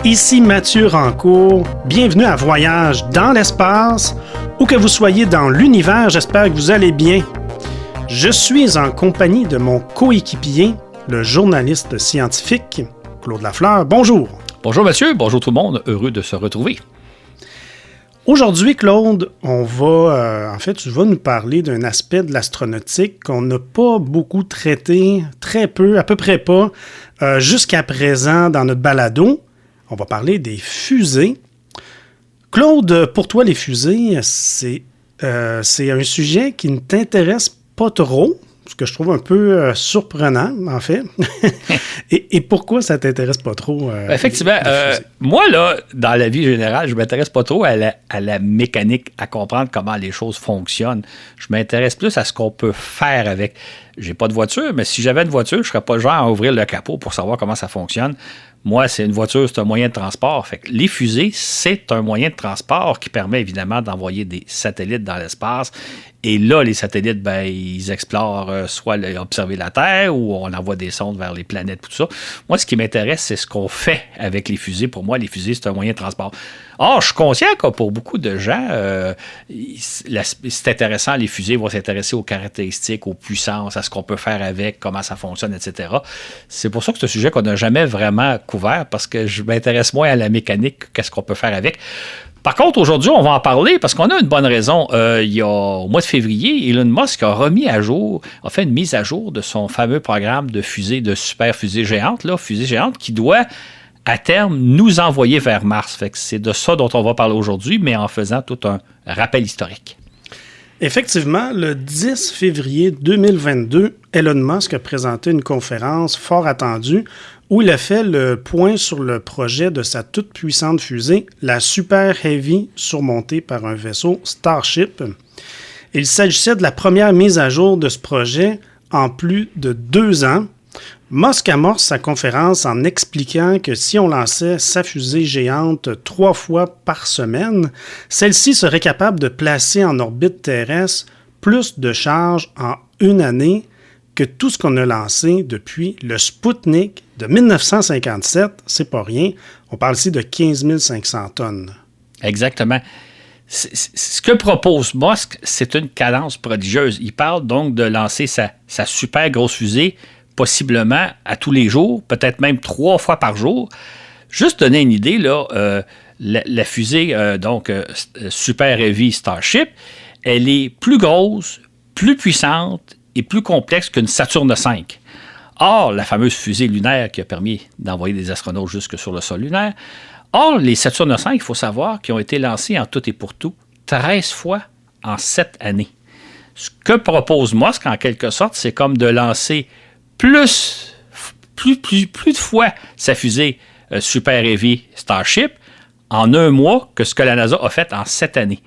Ici Mathieu Rancourt, bienvenue à Voyage dans l'espace, où que vous soyez dans l'univers, j'espère que vous allez bien. Je suis en compagnie de mon coéquipier, le journaliste scientifique, Claude Lafleur. Bonjour. Bonjour Mathieu, bonjour tout le monde, heureux de se retrouver. Aujourd'hui, Claude, tu vas nous parler d'un aspect de l'astronautique qu'on n'a pas beaucoup traité, très peu, à peu près pas, jusqu'à présent dans notre balado. On va parler des fusées. Claude, pour toi, les fusées, c'est un sujet qui ne t'intéresse pas trop, ce que je trouve un peu surprenant, en fait. et pourquoi ça t'intéresse pas trop? Effectivement, moi, là, dans la vie générale, je m'intéresse pas trop à la mécanique, à comprendre comment les choses fonctionnent. Je m'intéresse plus à ce qu'on peut faire avec. J'ai pas de voiture, mais si j'avais une voiture, je serais pas le genre à ouvrir le capot pour savoir comment ça fonctionne. Moi, c'est une voiture, c'est un moyen de transport. Fait que les fusées, c'est un moyen de transport qui permet évidemment d'envoyer des satellites dans l'espace. Et là, les satellites, ils explorent soit observer la Terre ou on envoie des sondes vers les planètes, tout ça. Moi, ce qui m'intéresse, c'est ce qu'on fait avec les fusées. Pour moi, les fusées, c'est un moyen de transport. Or, je suis conscient que pour beaucoup de gens, c'est intéressant, les fusées vont s'intéresser aux caractéristiques, aux puissances, à ce qu'on peut faire avec, comment ça fonctionne, etc. C'est pour ça que c'est un sujet qu'on n'a jamais vraiment couvert, parce que je m'intéresse moins à la mécanique qu'à ce qu'on peut faire avec. Par contre, aujourd'hui, on va en parler parce qu'on a une bonne raison. Au mois de février, Elon Musk a fait une mise à jour de son fameux programme de fusée, de super fusée géante, qui doit à terme nous envoyer vers Mars. Fait que c'est de ça dont on va parler aujourd'hui, mais en faisant tout un rappel historique. Effectivement, le 10 février 2022, Elon Musk a présenté une conférence fort attendue où il a fait le point sur le projet de sa toute puissante fusée, la Super Heavy, surmontée par un vaisseau Starship. Il s'agissait de la première mise à jour de ce projet en plus de 2 ans. Musk amorce sa conférence en expliquant que si on lançait sa fusée géante 3 fois par semaine, celle-ci serait capable de placer en orbite terrestre plus de charge en une année que tout ce qu'on a lancé depuis le Sputnik de 1957. C'est pas rien. On parle ici de 15 500 tonnes. Exactement. Ce que propose Musk, c'est une cadence prodigieuse. Il parle donc de lancer sa super grosse fusée possiblement à tous les jours, peut-être même 3 fois par jour. Juste donner une idée, là, la fusée Super Heavy Starship, elle est plus grosse, plus puissante et plus complexe qu'une Saturne V. Or, la fameuse fusée lunaire qui a permis d'envoyer des astronautes jusque sur le sol lunaire, les Saturne V, il faut savoir, qui ont été lancés en tout et pour tout 13 fois en 7 années. Ce que propose Musk, en quelque sorte, c'est comme de lancer plus de fois sa fusée Super Heavy Starship en 1 mois que ce que la NASA a fait en 7 années.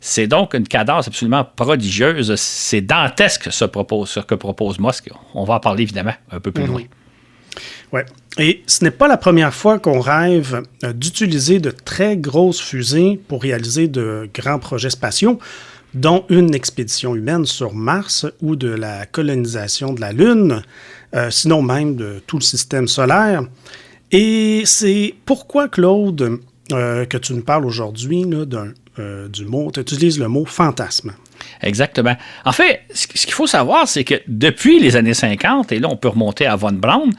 C'est donc une cadence absolument prodigieuse. C'est dantesque ce que propose Musk. On va en parler évidemment un peu plus loin. Oui. Et ce n'est pas la première fois qu'on rêve d'utiliser de très grosses fusées pour réaliser de grands projets spatiaux, dont une expédition humaine sur Mars ou de la colonisation de la Lune, sinon même de tout le système solaire. Et c'est pourquoi, Claude, que tu nous parles aujourd'hui là, du mot, tu utilises le mot fantasme. Exactement. En fait, ce qu'il faut savoir, c'est que depuis les années 50, et là on peut remonter à Von Braun,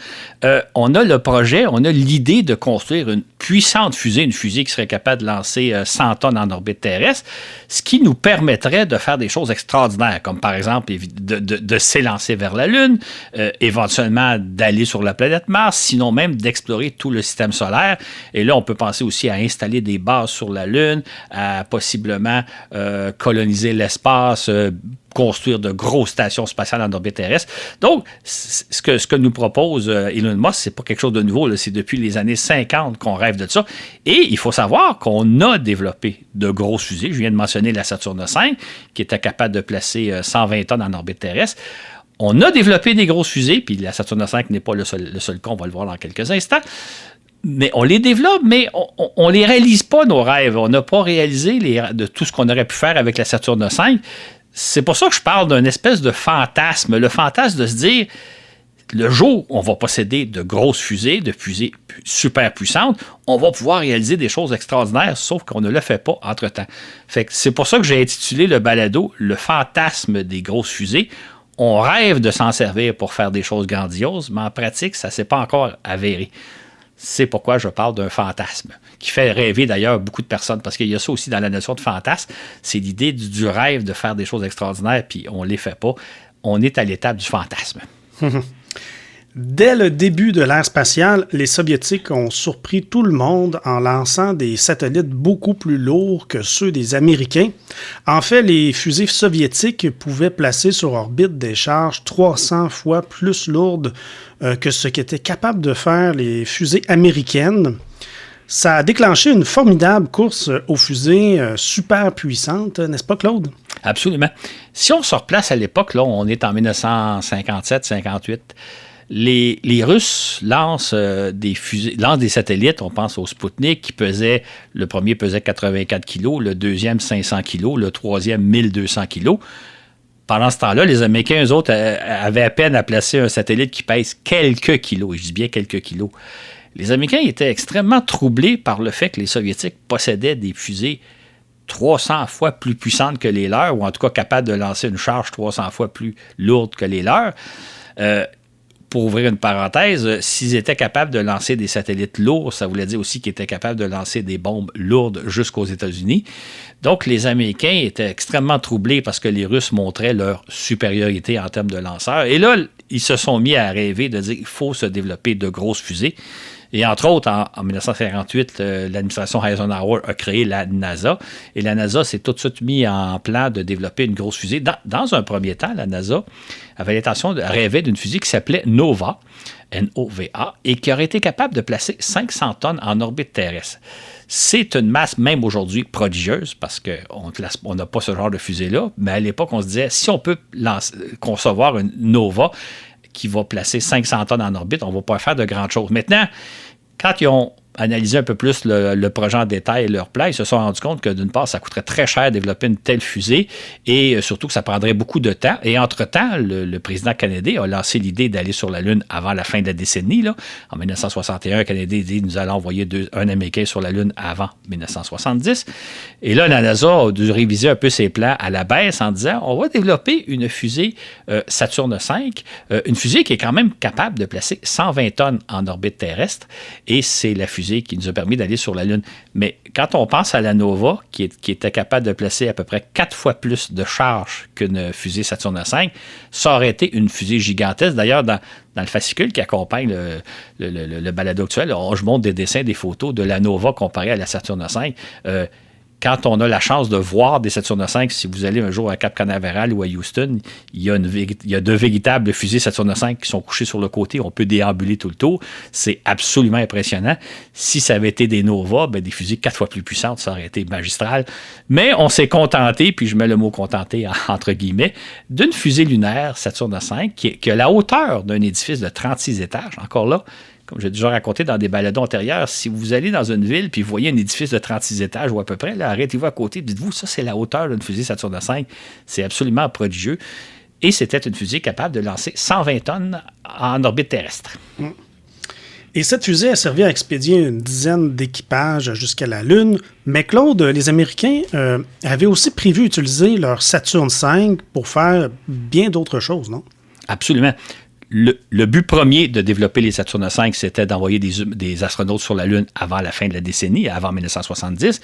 on a le projet, on a l'idée de construire une puissante fusée, une fusée qui serait capable de lancer 100 tonnes en orbite terrestre, ce qui nous permettrait de faire des choses extraordinaires, comme par exemple de s'élancer vers la Lune, éventuellement d'aller sur la planète Mars, sinon même d'explorer tout le système solaire. Et là, on peut penser aussi à installer des bases sur la Lune, à possiblement coloniser l'espace, construire de grosses stations spatiales en orbite terrestre. Donc, ce que nous propose Elon Musk, c'est pas quelque chose de nouveau, là, c'est depuis les années 50 qu'on rêve de ça. Et il faut savoir qu'on a développé de grosses fusées. Je viens de mentionner la Saturne V, qui était capable de placer 120 tonnes en orbite terrestre. On a développé des grosses fusées, puis la Saturne V n'est pas le seul cas, on va le voir dans quelques instants. Mais on les développe, mais on ne les réalise pas, nos rêves. On n'a pas réalisé de tout ce qu'on aurait pu faire avec la Saturne V. C'est pour ça que je parle d'une espèce de fantasme. Le fantasme de se dire, le jour où on va posséder de grosses fusées, de fusées super puissantes, on va pouvoir réaliser des choses extraordinaires, sauf qu'on ne le fait pas entre-temps. Fait que c'est pour ça que j'ai intitulé le balado « Le fantasme des grosses fusées ». On rêve de s'en servir pour faire des choses grandioses, mais en pratique, ça ne s'est pas encore avéré. C'est pourquoi je parle d'un fantasme, qui fait rêver d'ailleurs beaucoup de personnes, parce qu'il y a ça aussi dans la notion de fantasme, c'est l'idée du rêve de faire des choses extraordinaires, puis on ne les fait pas. On est à l'étape du fantasme. Dès le début de l'ère spatiale, les Soviétiques ont surpris tout le monde en lançant des satellites beaucoup plus lourds que ceux des Américains. En fait, les fusées soviétiques pouvaient placer sur orbite des charges 300 fois plus lourdes que ce qu'étaient capables de faire les fusées américaines. Ça a déclenché une formidable course aux fusées super puissantes, n'est-ce pas, Claude? Absolument. Si on se replace à l'époque, là, on est en 1957-58, les Russes lancent des fusées, lancent des satellites, on pense au Sputnik, qui pesait, le premier pesait 84 kg, le deuxième 500 kg, le troisième 1200 kg. Pendant ce temps-là, les Américains, eux autres, avaient à peine à placer un satellite qui pèse quelques kilos, et je dis bien quelques kilos. Les Américains étaient extrêmement troublés par le fait que les Soviétiques possédaient des fusées 300 fois plus puissantes que les leurs, ou en tout cas capables de lancer une charge 300 fois plus lourde que les leurs. Pour ouvrir une parenthèse, s'ils étaient capables de lancer des satellites lourds, ça voulait dire aussi qu'ils étaient capables de lancer des bombes lourdes jusqu'aux États-Unis. Donc, les Américains étaient extrêmement troublés parce que les Russes montraient leur supériorité en termes de lanceurs. Et là, ils se sont mis à rêver de dire qu'il faut se développer de grosses fusées. Et entre autres, en 1958, l'administration Eisenhower a créé la NASA. Et la NASA s'est tout de suite mis en plan de développer une grosse fusée. Dans un premier temps, la NASA avait l'intention de rêver d'une fusée qui s'appelait Nova, N-O-V-A, et qui aurait été capable de placer 500 tonnes en orbite terrestre. C'est une masse, même aujourd'hui, prodigieuse, parce qu'on n'a pas ce genre de fusée-là. Mais à l'époque, on se disait, si on peut concevoir une Nova qui va placer 500 tonnes en orbite, on va pas faire de grandes choses. Maintenant, quand ils ont analysé un peu plus le projet en détail et leur plan, ils se sont rendus compte que d'une part, ça coûterait très cher de développer une telle fusée et surtout que ça prendrait beaucoup de temps. Et entre-temps, le président Kennedy a lancé l'idée d'aller sur la Lune avant la fin de la décennie. Là. En 1961, Kennedy dit « Nous allons envoyer un Américain sur la Lune avant 1970 ». Et là, la NASA a dû réviser un peu ses plans à la baisse en disant « On va développer une fusée Saturne V, une fusée qui est quand même capable de placer 120 tonnes en orbite terrestre. » Et c'est la fusée qui nous a permis d'aller sur la Lune. Mais quand on pense à la Nova, qui était capable de placer à peu près 4 fois plus de charge qu'une fusée Saturne V, ça aurait été une fusée gigantesque. D'ailleurs, dans le fascicule qui accompagne le balado actuel, je montre des dessins, des photos de la Nova comparée à la Saturne V. Quand on a la chance de voir des Saturne V, si vous allez un jour à Cap Canaveral ou à Houston, il y a de véritables fusées Saturne V qui sont couchées sur le côté. On peut déambuler tout le tour. C'est absolument impressionnant. Si ça avait été des Nova, des fusées 4 fois plus puissantes, ça aurait été magistral. Mais on s'est contenté, puis je mets le mot contenté entre guillemets, d'une fusée lunaire Saturne V qui a la hauteur d'un édifice de 36 étages. Encore là, comme j'ai déjà raconté dans des balados antérieurs, si vous allez dans une ville puis vous voyez un édifice de 36 étages ou à peu près, là, arrêtez-vous à côté, dites-vous, ça c'est la hauteur d'une fusée Saturne V. C'est absolument prodigieux. Et c'était une fusée capable de lancer 120 tonnes en orbite terrestre. Et cette fusée a servi à expédier une dizaine d'équipages jusqu'à la Lune. Mais Claude, les Américains avaient aussi prévu utiliser leur Saturne V pour faire bien d'autres choses, non? Absolument. Le but premier de développer les Saturne V, c'était d'envoyer des astronautes sur la Lune avant la fin de la décennie, avant 1970.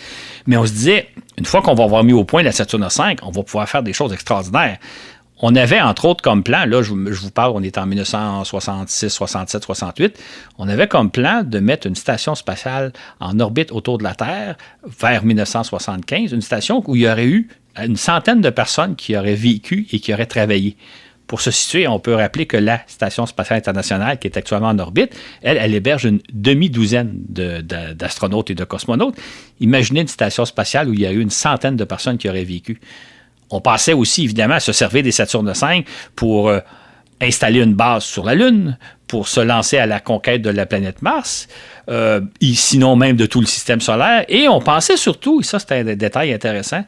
Mais on se disait, une fois qu'on va avoir mis au point la Saturne V, on va pouvoir faire des choses extraordinaires. On avait, entre autres, comme plan, là, je vous parle, on est en 1966, 67, 68, on avait comme plan de mettre une station spatiale en orbite autour de la Terre vers 1975, une station où il y aurait eu une centaine de personnes qui auraient vécu et qui auraient travaillé. Pour se situer, on peut rappeler que la Station spatiale internationale, qui est actuellement en orbite, elle héberge une demi-douzaine d'astronautes et de cosmonautes. Imaginez une station spatiale où il y a eu une centaine de personnes qui auraient vécu. On pensait aussi, évidemment, à se servir des Saturne V pour installer une base sur la Lune pour se lancer à la conquête de la planète Mars, sinon même de tout le système solaire. Et on pensait surtout, et ça c'est un détail intéressant,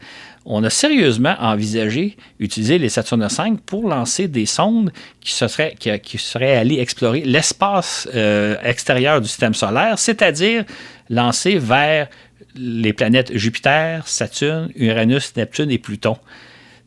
on a sérieusement envisagé utiliser les Saturne V pour lancer des sondes qui seraient allées explorer l'espace extérieur du système solaire, c'est-à-dire lancer vers les planètes Jupiter, Saturne, Uranus, Neptune et Pluton.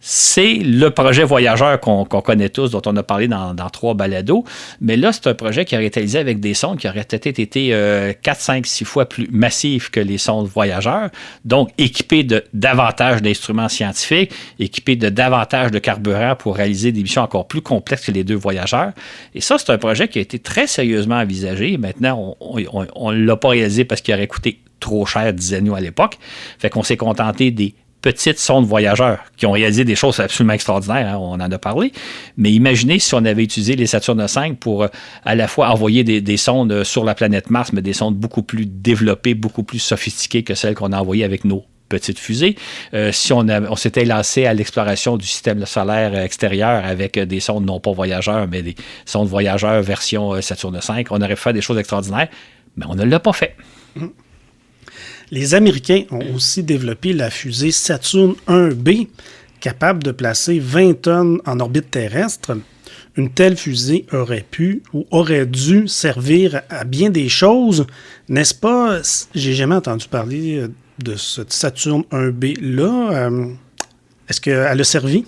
C'est le projet Voyageur qu'on connaît tous, dont on a parlé dans 3 balados. Mais là, c'est un projet qui aurait été réalisé avec des sondes qui auraient peut-être été 4, 5, 6 fois plus massifs que les sondes Voyageurs. Donc, équipés de davantage d'instruments scientifiques, équipés de davantage de carburant pour réaliser des missions encore plus complexes que les 2 Voyageurs. Et ça, c'est un projet qui a été très sérieusement envisagé. Maintenant, on ne l'a pas réalisé parce qu'il aurait coûté trop cher, disait-nous à l'époque. Fait qu'on s'est contenté des petites sondes Voyageurs qui ont réalisé des choses absolument extraordinaires, hein, on en a parlé. Mais imaginez si on avait utilisé les Saturne V pour à la fois envoyer des sondes sur la planète Mars, mais des sondes beaucoup plus développées, beaucoup plus sophistiquées que celles qu'on a envoyées avec nos petites fusées. Si on s'était lancé à l'exploration du système solaire extérieur avec des sondes non pas Voyageurs, mais des sondes Voyageurs version Saturne V, on aurait fait des choses extraordinaires, mais on ne l'a pas fait. Les Américains ont aussi développé la fusée Saturne 1B, capable de placer 20 tonnes en orbite terrestre. Une telle fusée aurait pu ou aurait dû servir à bien des choses, n'est-ce pas? J'ai jamais entendu parler de cette Saturne 1B-là. Est-ce qu'elle a servi?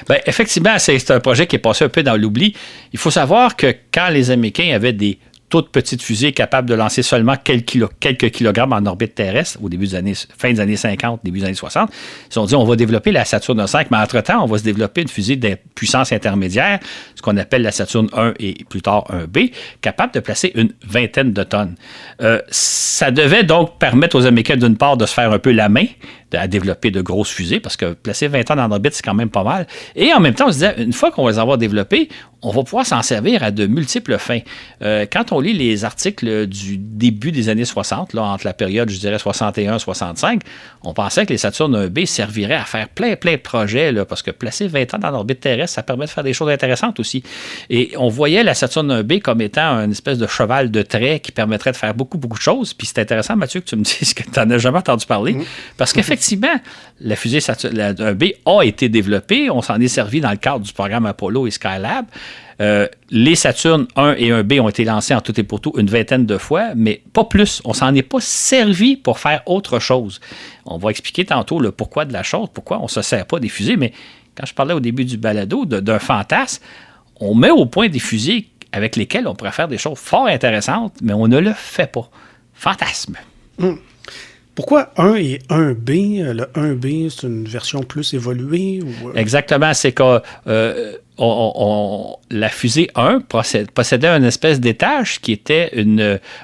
Bien, effectivement, c'est un projet qui est passé un peu dans l'oubli. Il faut savoir que quand les Américains avaient des toute petite fusée capable de lancer seulement quelques kilogrammes en orbite terrestre au début fin des années 50, début des années 60. Ils ont dit on va développer la Saturne V, mais entre-temps, on va se développer une fusée de puissance intermédiaire, ce qu'on appelle la Saturne 1 et plus tard 1B, capable de placer une 20aine de tonnes. Ça devait donc permettre aux Américains, d'une part, de se faire un peu la main, à développer de grosses fusées, parce que placer 20 tonnes en orbite, c'est quand même pas mal. Et en même temps, on se disait, une fois qu'on va les avoir développés, on va pouvoir s'en servir à de multiples fins. Quand on lit les articles du début des années 60, là, entre la période, je dirais, 61-65, on pensait que les Saturne 1B serviraient à faire plein de projets, là, parce que placer 20 tonnes en orbite terrestre, ça permet de faire des choses intéressantes aussi. Et on voyait la Saturne 1B comme étant une espèce de cheval de trait qui permettrait de faire beaucoup de choses. Puis c'est intéressant, Mathieu, que tu me dises que tu n'en as jamais entendu parler, parce qu'effectivement, la fusée Saturne 1B a été développée. On s'en est servi dans le cadre du programme Apollo et Skylab. Les Saturne 1 et 1B ont été lancés en tout et pour tout une 20aine de fois, mais pas plus. On s'en est pas servi pour faire autre chose. On va expliquer tantôt le pourquoi de la chose, pourquoi on ne se sert pas des fusées, mais quand je parlais au début du balado d'un fantasme, on met au point des fusées avec lesquelles on pourrait faire des choses fort intéressantes, mais on ne le fait pas. Fantasme. Pourquoi 1 et 1B? Le 1B, c'est une version plus évoluée? Exactement. C'est que la fusée 1 possédait une espèce d'étage qui était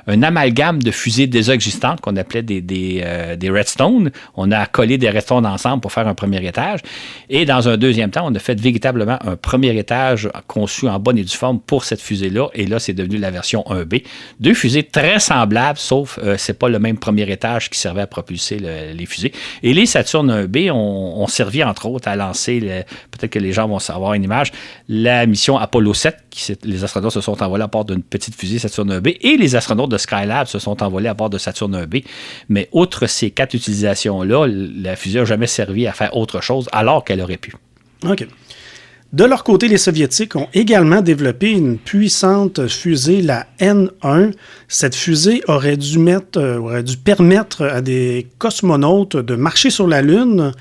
un amalgame de fusées déjà existantes qu'on appelait des redstone. On a collé des redstone ensemble pour faire un premier étage. Et dans un deuxième temps, on a fait véritablement un premier étage conçu en bonne et due forme pour cette fusée-là. Et là, c'est devenu la version 1B. 2 fusées très semblables, sauf c'est pas le même premier étage qui servait à propulser les fusées. Et les Saturne 1B ont servi, entre autres, à lancer, peut-être que les gens vont savoir une image, la mission Apollo 7, les astronautes se sont envolés à bord d'une petite fusée Saturne 1B, et les astronautes de Skylab se sont envolés à bord de Saturne 1B. Mais outre ces 4 utilisations-là, la fusée n'a jamais servi à faire autre chose alors qu'elle aurait pu. OK. De leur côté, les Soviétiques ont également développé une puissante fusée, la N1. Cette fusée aurait dû permettre à des cosmonautes de marcher sur la Lune,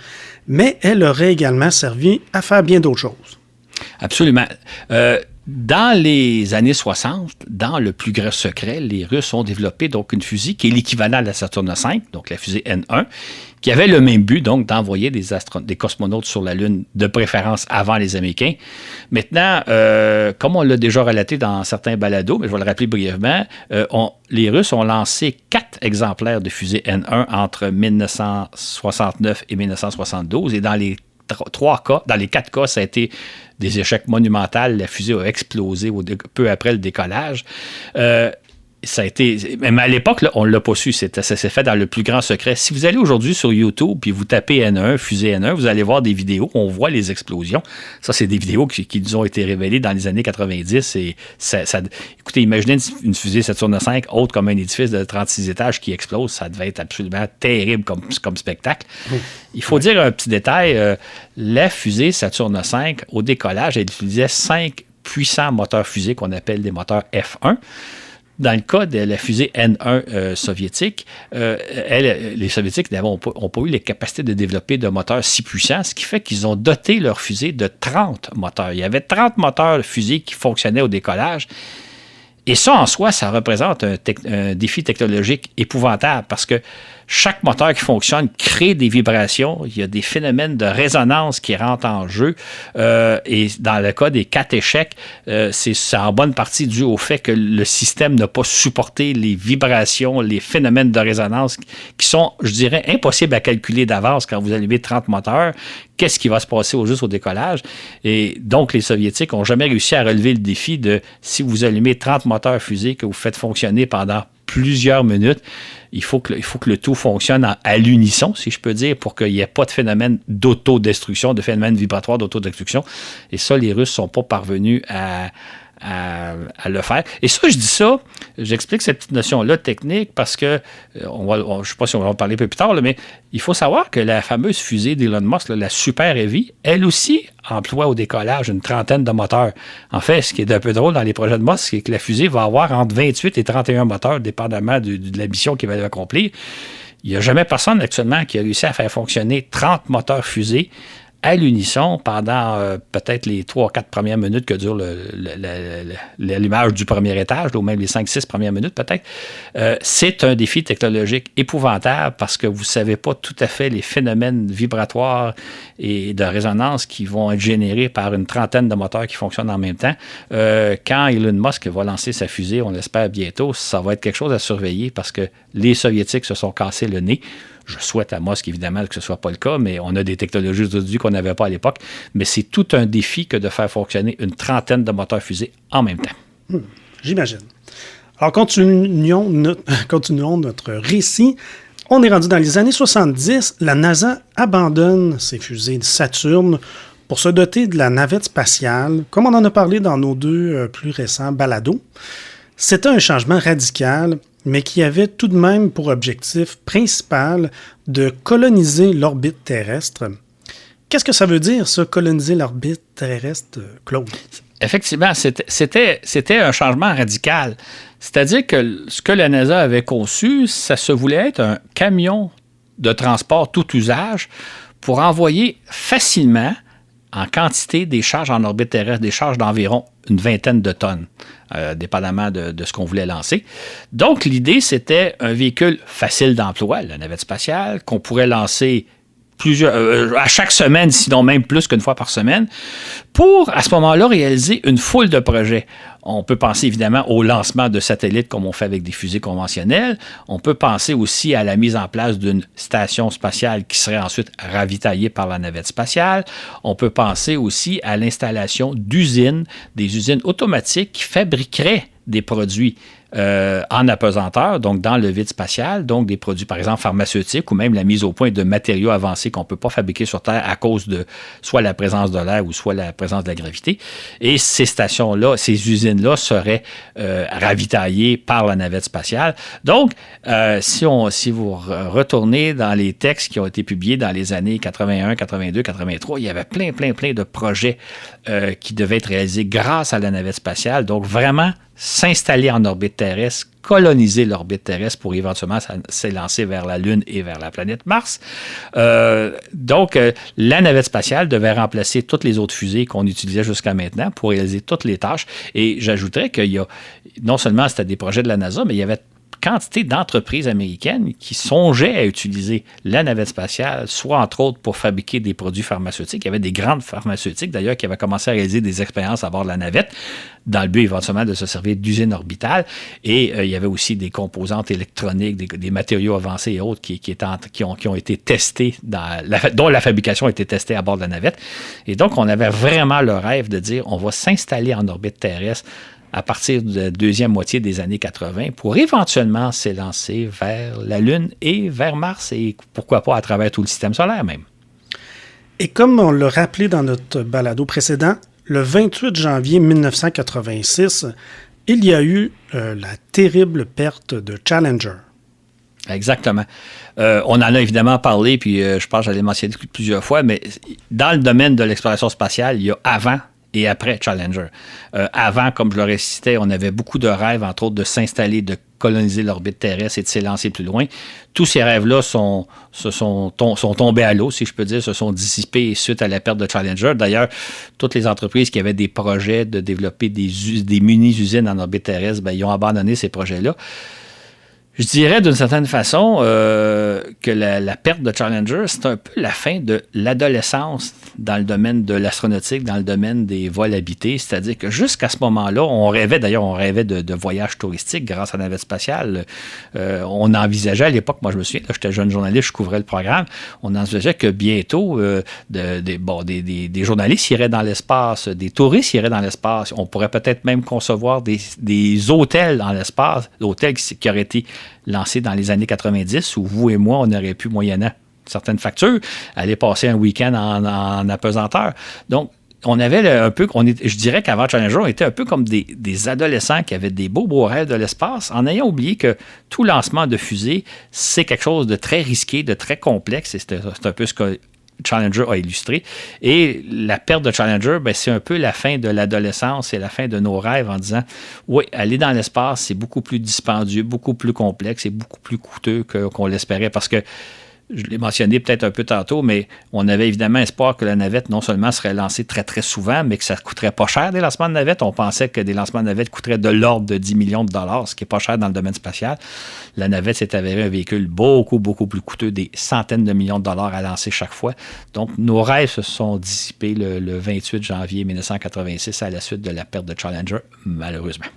mais elle aurait également servi à faire bien d'autres choses. Absolument. Dans les années 60, dans le plus grand secret, les Russes ont développé donc une fusée qui est l'équivalent de la Saturne V, donc la fusée N1, qui avait le même but, donc, d'envoyer des cosmonautes sur la Lune, de préférence avant les Américains. Maintenant, comme on l'a déjà relaté dans certains balados, mais je vais le rappeler brièvement, les Russes ont lancé 4 exemplaires de fusée N1 entre 1969 et 1972, et dans les 4 cas, ça a été des échecs monumentaux. La fusée a explosé peu après le décollage. ça a été... Mais à l'époque, là, on ne l'a pas su. Ça s'est fait dans le plus grand secret. Si vous allez aujourd'hui sur YouTube puis vous tapez N1, fusée N1, vous allez voir des vidéos où on voit les explosions. Ça, c'est des vidéos qui nous ont été révélées dans les années 90. Et écoutez, imaginez une fusée Saturne V haute comme un édifice de 36 étages qui explose. Ça devait être absolument terrible comme spectacle. Il faut dire un petit détail. La fusée Saturne V, au décollage, elle utilisait 5 puissants moteurs fusées qu'on appelle des moteurs F1. Dans le cas de la fusée N1 soviétique, les Soviétiques n'ont pas eu les capacités de développer de moteurs si puissants, ce qui fait qu'ils ont doté leur fusée de 30 moteurs. Il y avait 30 moteurs de fusée qui fonctionnaient au décollage. Et ça, en soi, ça représente un défi technologique épouvantable parce que chaque moteur qui fonctionne crée des vibrations. Il y a des phénomènes de résonance qui rentrent en jeu. Et dans le cas des 4 échecs, c'est en bonne partie dû au fait que le système n'a pas supporté les vibrations, les phénomènes de résonance qui sont, je dirais, impossibles à calculer d'avance quand vous allumez 30 moteurs. Qu'est-ce qui va se passer juste au décollage? Et donc, les Soviétiques n'ont jamais réussi à relever le défi de si vous allumez 30 moteurs fusées que vous faites fonctionner pendant plusieurs minutes, il faut que le tout fonctionne à l'unisson, si je peux dire, pour qu'il n'y ait pas de phénomène d'autodestruction, de phénomène vibratoire d'autodestruction. Et ça, les Russes ne sont pas parvenus à le faire. Et ça, je dis ça, j'explique cette petite notion-là technique parce que, je ne sais pas si on va en parler un peu plus tard, là, mais il faut savoir que la fameuse fusée d'Elon Musk, là, la Super Heavy, elle aussi emploie au décollage une trentaine de moteurs. En fait, ce qui est un peu drôle dans les projets de Musk, c'est que la fusée va avoir entre 28 et 31 moteurs, dépendamment de la mission qu'il va accomplir. Il n'y a jamais personne actuellement qui a réussi à faire fonctionner 30 moteurs fusées à l'unisson pendant peut-être les 3 ou 4 premières minutes que dure l'allumage du premier étage, ou même les 5-6 premières minutes peut-être. C'est un défi technologique épouvantable parce que vous ne savez pas tout à fait les phénomènes vibratoires et de résonance qui vont être générés par une trentaine de moteurs qui fonctionnent en même temps. Quand Elon Musk va lancer sa fusée, on l'espère bientôt, ça va être quelque chose à surveiller parce que les Soviétiques se sont cassés le nez. Je souhaite à Musk, évidemment, que ce ne soit pas le cas, mais on a des technologies aujourd'hui qu'on n'avait pas à l'époque. Mais c'est tout un défi que de faire fonctionner une trentaine de moteurs fusées en même temps. J'imagine. Alors, continuons notre récit. On est rendu dans les années 70. La NASA abandonne ses fusées Saturne pour se doter de la navette spatiale, comme on en a parlé dans nos 2 plus récents balados. C'était un changement radical, mais qui avait tout de même pour objectif principal de coloniser l'orbite terrestre. Qu'est-ce que ça veut dire, ça, coloniser l'orbite terrestre, Claude? Effectivement, c'était un changement radical. C'est-à-dire que ce que la NASA avait conçu, ça se voulait être un camion de transport tout usage pour envoyer facilement en quantité des charges en orbite terrestre, des charges d'environ une vingtaine de tonnes, dépendamment de ce qu'on voulait lancer. Donc, l'idée, c'était un véhicule facile d'emploi, la navette spatiale, qu'on pourrait lancer à chaque semaine, sinon même plus qu'une fois par semaine, pour, à ce moment-là, réaliser une foule de projets. On peut penser évidemment au lancement de satellites comme on fait avec des fusées conventionnelles. On peut penser aussi à la mise en place d'une station spatiale qui serait ensuite ravitaillée par la navette spatiale. On peut penser aussi à l'installation d'usines, des usines automatiques qui fabriqueraient des produits en apesanteur, donc dans le vide spatial, donc des produits, par exemple, pharmaceutiques ou même la mise au point de matériaux avancés qu'on ne peut pas fabriquer sur Terre à cause de soit la présence de l'air ou soit la présence de la gravité. Et ces stations-là, ces usines-là seraient ravitaillées par la navette spatiale. Donc, si vous retournez dans les textes qui ont été publiés dans les années 81, 82, 83, il y avait plein de projets qui devaient être réalisés grâce à la navette spatiale. Donc, vraiment, s'installer en orbite terrestre, coloniser l'orbite terrestre pour éventuellement s'élancer vers la Lune et vers la planète Mars. Donc, la navette spatiale devait remplacer toutes les autres fusées qu'on utilisait jusqu'à maintenant pour réaliser toutes les tâches. Et j'ajouterais qu'il y a, non seulement c'était des projets de la NASA, mais il y avait quantité d'entreprises américaines qui songeaient à utiliser la navette spatiale, soit entre autres pour fabriquer des produits pharmaceutiques. Il y avait des grandes pharmaceutiques, d'ailleurs, qui avaient commencé à réaliser des expériences à bord de la navette, dans le but éventuellement de se servir d'usines orbitales. Et il y avait aussi des composantes électroniques, des matériaux avancés et autres qui ont été testés, dont la fabrication a été testée à bord de la navette. Et donc, on avait vraiment le rêve de dire, on va s'installer en orbite terrestre à partir de la deuxième moitié des années 80 pour éventuellement s'élancer vers la Lune et vers Mars et pourquoi pas à travers tout le système solaire même. Et comme on l'a rappelé dans notre balado précédent, le 28 janvier 1986, il y a eu la terrible perte de Challenger. Exactement. On en a évidemment parlé, puis je pense que j'allais mentionner plusieurs fois, mais dans le domaine de l'exploration spatiale, il y a avant et après Challenger. Avant, comme je le récitais, on avait beaucoup de rêves, entre autres, de s'installer, de coloniser l'orbite terrestre et de s'élancer plus loin. Tous ces rêves-là sont tombés à l'eau, si je peux dire, se sont dissipés suite à la perte de Challenger. D'ailleurs, toutes les entreprises qui avaient des projets de développer des mini-usines en orbite terrestre, ils ont abandonné ces projets-là. Je dirais d'une certaine façon que la perte de Challenger, c'est un peu la fin de l'adolescence dans le domaine de l'astronautique, dans le domaine des vols habités. C'est-à-dire que jusqu'à ce moment-là, on rêvait de voyages touristiques grâce à la navette spatiale. On envisageait à l'époque, moi je me souviens, là, j'étais jeune journaliste, je couvrais le programme, on envisageait que bientôt, des journalistes iraient dans l'espace, des touristes iraient dans l'espace. On pourrait peut-être même concevoir des hôtels dans l'espace, l'hôtel qui aurait été lancé dans les années 90, où vous et moi, on aurait pu, moyennant certaines factures, aller passer un week-end en apesanteur. Donc, on avait je dirais qu'avant Challenger, on était un peu comme des adolescents qui avaient des beaux rêves de l'espace, en ayant oublié que tout lancement de fusée, c'est quelque chose de très risqué, de très complexe, et c'est un peu ce que Challenger a illustré. Et la perte de Challenger, c'est un peu la fin de l'adolescence et la fin de nos rêves en disant, oui, aller dans l'espace, c'est beaucoup plus dispendieux, beaucoup plus complexe et beaucoup plus coûteux qu'on l'espérait parce que je l'ai mentionné peut-être un peu tantôt, mais on avait évidemment espoir que la navette non seulement serait lancée très, très souvent, mais que ça ne coûterait pas cher des lancements de navette. On pensait que des lancements de navette coûteraient de l'ordre de 10 millions de dollars, ce qui n'est pas cher dans le domaine spatial. La navette s'est avérée un véhicule beaucoup, beaucoup plus coûteux, des centaines de millions de dollars à lancer chaque fois. Donc, nos rêves se sont dissipés le 28 janvier 1986 à la suite de la perte de Challenger, malheureusement.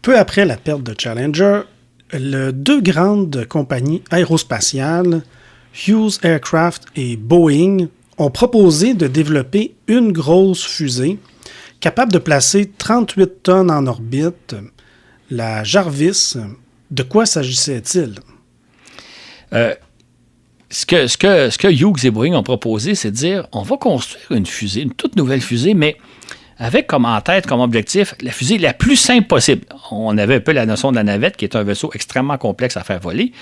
Peu après la perte de Challenger, deux grandes compagnies aérospatiales, Hughes Aircraft et Boeing, ont proposé de développer une grosse fusée capable de placer 38 tonnes en orbite, la Jarvis. De quoi s'agissait-il? Ce que Hughes et Boeing ont proposé, c'est de dire on va construire une fusée, une toute nouvelle fusée, mais avec comme en tête, comme objectif, la fusée la plus simple possible. On avait un peu la notion de la navette, qui est un vaisseau extrêmement complexe à faire voler.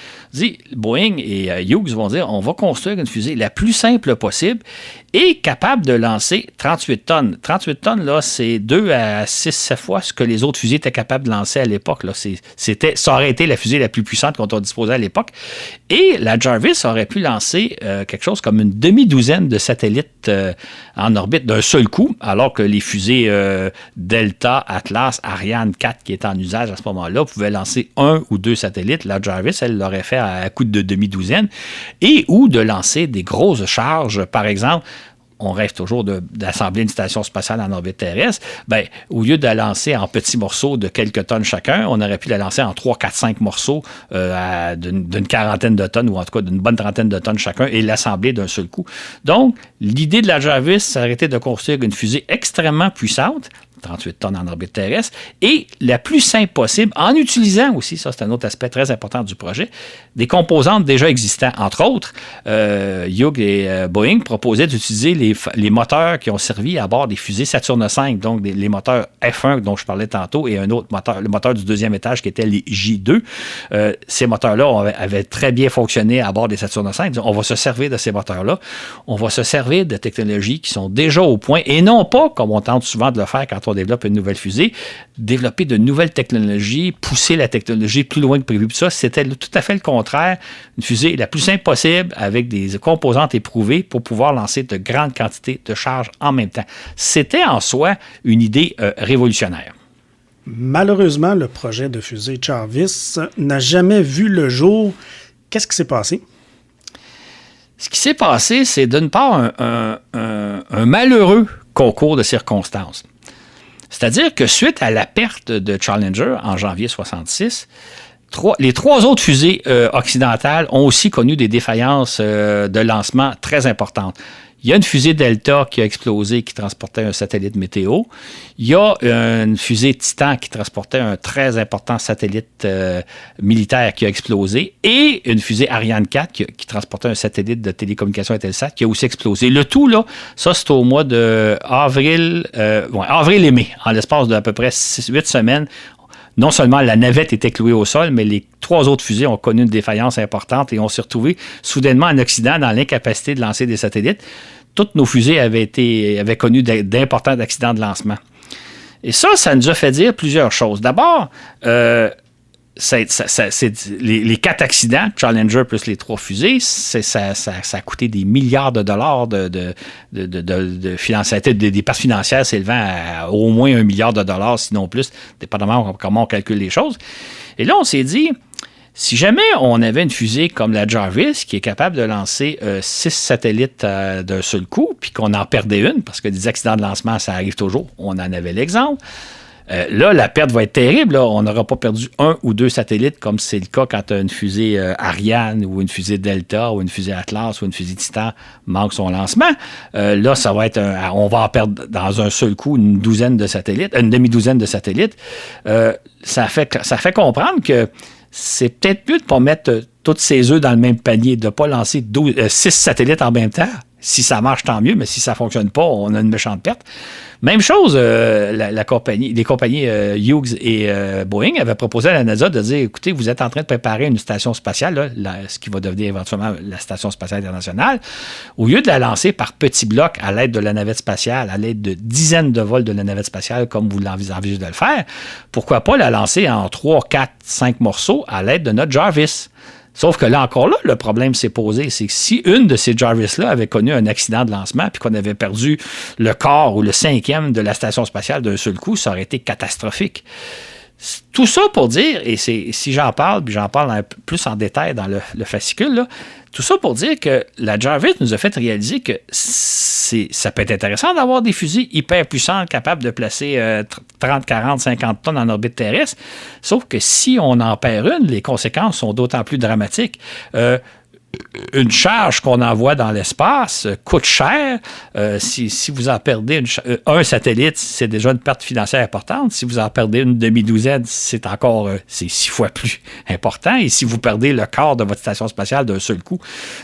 Boeing et Hughes vont dire, on va construire une fusée la plus simple possible et capable de lancer 38 tonnes. 38 tonnes, là, c'est 2 à 6 fois ce que les autres fusées étaient capables de lancer à l'époque. Là. Ça aurait été la fusée la plus puissante qu'on disposait à l'époque. Et la Jarvis aurait pu lancer quelque chose comme une demi-douzaine de satellites en orbite d'un seul coup, alors que les fusées Delta, Atlas, Ariane 4 qui est en usage à ce moment-là pouvaient lancer 1 ou 2 satellites. La Jarvis, elle l'aurait fait à coup de demi-douzaine. Et ou de lancer des grosses charges, par exemple. On rêve toujours d'assembler une station spatiale en orbite terrestre. Au lieu de la lancer en petits morceaux de quelques tonnes chacun, on aurait pu la lancer en 3, 4, 5 morceaux d'une quarantaine de tonnes, ou en tout cas d'une bonne trentaine de tonnes chacun, et l'assembler d'un seul coup. Donc, l'idée de la Jarvis, ça aurait été de construire une fusée extrêmement puissante, 38 tonnes en orbite terrestre, et la plus simple possible, en utilisant aussi, ça c'est un autre aspect très important du projet, des composantes déjà existantes. Entre autres, Hughes et Boeing proposaient d'utiliser les moteurs qui ont servi à bord des fusées Saturne V, donc les moteurs F1 dont je parlais tantôt, et un autre moteur, le moteur du deuxième étage qui était les J2. Ces moteurs-là avaient très bien fonctionné à bord des Saturne V. On va se servir de ces moteurs-là. On va se servir de technologies qui sont déjà au point, et non pas, comme on tente souvent de le faire quand on développe une nouvelle fusée, développer de nouvelles technologies, pousser la technologie plus loin que prévu. Puis ça, c'était tout à fait le contraire. Une fusée la plus simple possible avec des composantes éprouvées pour pouvoir lancer de grandes quantités de charges en même temps. C'était en soi une idée révolutionnaire. Malheureusement, le projet de fusée Jarvis n'a jamais vu le jour. Qu'est-ce qui s'est passé? Ce qui s'est passé, c'est d'une part un malheureux concours de circonstances. C'est-à-dire que suite à la perte de Challenger en janvier 1966, les 3 autres fusées occidentales ont aussi connu des défaillances de lancement très importantes. Il y a une fusée Delta qui a explosé, qui transportait un satellite météo. Il y a une fusée Titan qui transportait un très important satellite militaire qui a explosé. Et une fusée Ariane 4 qui transportait un satellite de télécommunication Intelsat qui a aussi explosé. Le tout, là, ça, c'est au mois de avril et mai, en l'espace d'à peu près 8 semaines. Non seulement la navette était clouée au sol, mais les 3 autres fusées ont connu une défaillance importante et on s'est retrouvés soudainement en Occident dans l'incapacité de lancer des satellites. Toutes nos fusées avaient connu d'importants accidents de lancement. Et ça nous a fait dire plusieurs choses. D'abord, les 4 accidents, Challenger plus les 3 fusées, ça a coûté des milliards de dollars de financières, des pertes financières s'élevant à au moins $1 milliard, sinon plus, dépendamment de comment on calcule les choses. Et là, on s'est dit, si jamais on avait une fusée comme la Jarvis qui est capable de lancer 6 satellites d'un seul coup, puis qu'on en perdait une, parce que des accidents de lancement, ça arrive toujours, on en avait l'exemple. Là, la perte va être terrible. Là. On n'aura pas perdu 1 ou 2 satellites comme c'est le cas quand tu as une fusée Ariane ou une fusée Delta ou une fusée Atlas ou une fusée Titan manque son lancement. Là, ça va être on va en perdre dans un seul coup une demi-douzaine de satellites. Ça fait comprendre que c'est peut-être mieux de ne pas mettre tous ses œufs dans le même panier, de ne pas lancer 6 satellites en même temps. Si ça marche, tant mieux, mais si ça ne fonctionne pas, on a une méchante perte. Même chose, les compagnies Hughes et Boeing avaient proposé à la NASA de dire, écoutez, vous êtes en train de préparer une station spatiale, là, ce qui va devenir éventuellement la Station spatiale internationale. Au lieu de la lancer par petits blocs à l'aide de la navette spatiale, à l'aide de dizaines de vols de la navette spatiale, comme vous l'envisagez de le faire, pourquoi pas la lancer en 3, 4, 5 morceaux à l'aide de notre Jarvis? Sauf que là, encore là, le problème s'est posé. C'est que si une de ces Jarvis-là avait connu un accident de lancement puis qu'on avait perdu le quart ou le 5e de la station spatiale d'un seul coup, ça aurait été catastrophique. Tout ça pour dire, et si j'en parle, puis j'en parle plus en détail dans le fascicule, là, tout ça pour dire que la Jarvis nous a fait réaliser que ça peut être intéressant d'avoir des fusées hyper puissantes capables de placer 30, 40, 50 tonnes en orbite terrestre. Sauf que si on en perd une, les conséquences sont d'autant plus dramatiques. Une charge qu'on envoie dans l'espace coûte cher. Si vous en perdez un satellite, c'est déjà une perte financière importante. Si vous en perdez une demi-douzaine, c'est 6 fois plus important. Et si vous perdez le quart de votre station spatiale d'un seul coup.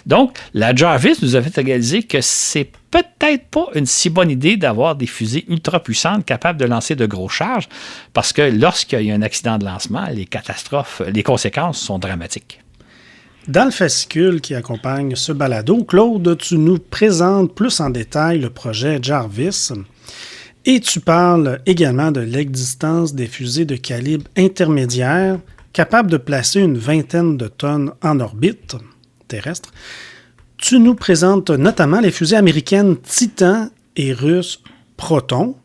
Donc, la Jarvis nous a fait réaliser que c'est peut-être pas une si bonne idée d'avoir des fusées ultra puissantes capables de lancer de grosses charges, parce que lorsqu'il y a un accident de lancement, les conséquences sont dramatiques. Dans le fascicule qui accompagne ce balado, Claude, tu nous présentes plus en détail le projet Jarvis et tu parles également de l'existence des fusées de calibre intermédiaire capables de placer une vingtaine de tonnes en orbite terrestre. Tu nous présentes notamment les fusées américaines Titan et russes Proton.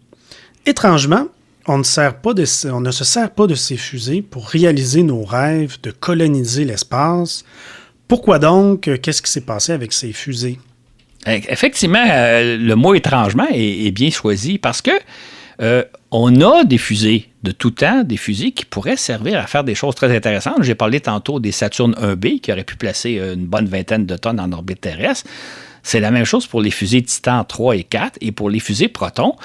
Étrangement, on ne se sert pas de ces fusées pour réaliser nos rêves de coloniser l'espace. Pourquoi donc? Qu'est-ce qui s'est passé avec ces fusées? Effectivement, le mot étrangement est bien choisi parce que on a des fusées de tout temps, des fusées qui pourraient servir à faire des choses très intéressantes. J'ai parlé tantôt des Saturn 1B qui auraient pu placer une bonne vingtaine de tonnes en orbite terrestre. C'est la même chose pour les fusées Titan 3 et 4 et pour les fusées Proton.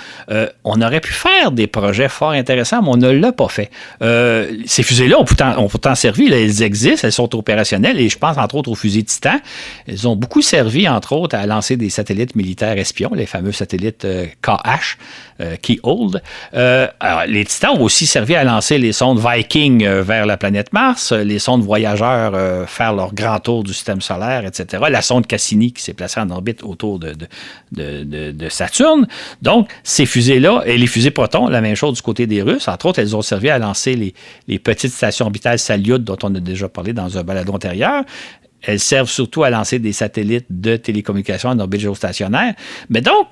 On aurait pu faire des projets fort intéressants, mais on ne l'a pas fait. Ces fusées-là ont pourtant servi. Là, elles existent, elles sont opérationnelles et je pense entre autres aux fusées Titan. Elles ont beaucoup servi entre autres à lancer des satellites militaires espions, les fameux satellites KH, Keyhold. Alors, les Titans ont aussi servi à lancer les sondes Viking vers la planète Mars, les sondes voyageurs faire leur grand tour du système solaire, etc. La sonde Cassini qui s'est placée en orbite autour de Saturne. Donc, ces fusées-là, et les fusées Proton, la même chose du côté des Russes. Entre autres, elles ont servi à lancer les petites stations orbitales Salyut dont on a déjà parlé dans un balado antérieur. Elles servent surtout à lancer des satellites de télécommunications en orbite géostationnaire. Mais donc,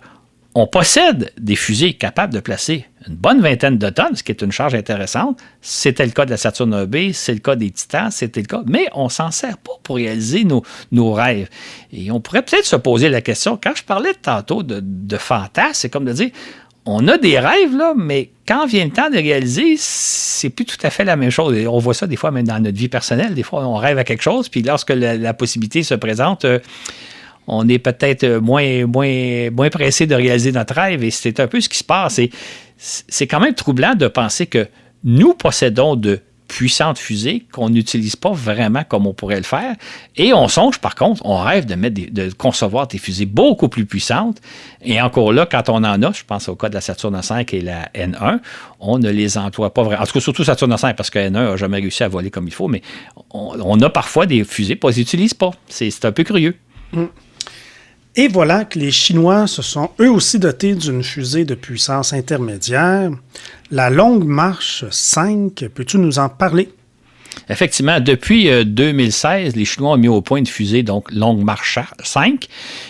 on possède des fusées capables de placer une bonne vingtaine de tonnes, ce qui est une charge intéressante. C'était le cas de la Saturn 1B, c'est le cas des Titans, c'était le cas. Mais on ne s'en sert pas pour réaliser nos rêves. Et on pourrait peut-être se poser la question, quand je parlais tantôt de fantasme, c'est comme de dire, on a des rêves, là, mais quand vient le temps de réaliser, c'est plus tout à fait la même chose. Et on voit ça des fois même dans notre vie personnelle. Des fois, on rêve à quelque chose, puis lorsque la possibilité se présente, on est peut-être moins pressé de réaliser notre rêve, et c'est un peu ce qui se passe. Et c'est quand même troublant de penser que nous possédons de puissantes fusées qu'on n'utilise pas vraiment comme on pourrait le faire. Et on songe, par contre, on rêve de concevoir des fusées beaucoup plus puissantes. Et encore là, quand on en a, je pense au cas de la Saturne V et la N1, on ne les emploie pas vraiment. En tout cas, surtout Saturne V, parce que N1 n'a jamais réussi à voler comme il faut, mais on a parfois des fusées qu'on ne les utilise pas. C'est un peu curieux. Et voilà que les Chinois se sont eux aussi dotés d'une fusée de puissance intermédiaire, la Longue Marche 5. Peux-tu nous en parler? Effectivement, depuis 2016, les Chinois ont mis au point une fusée, donc Longue Marche 5,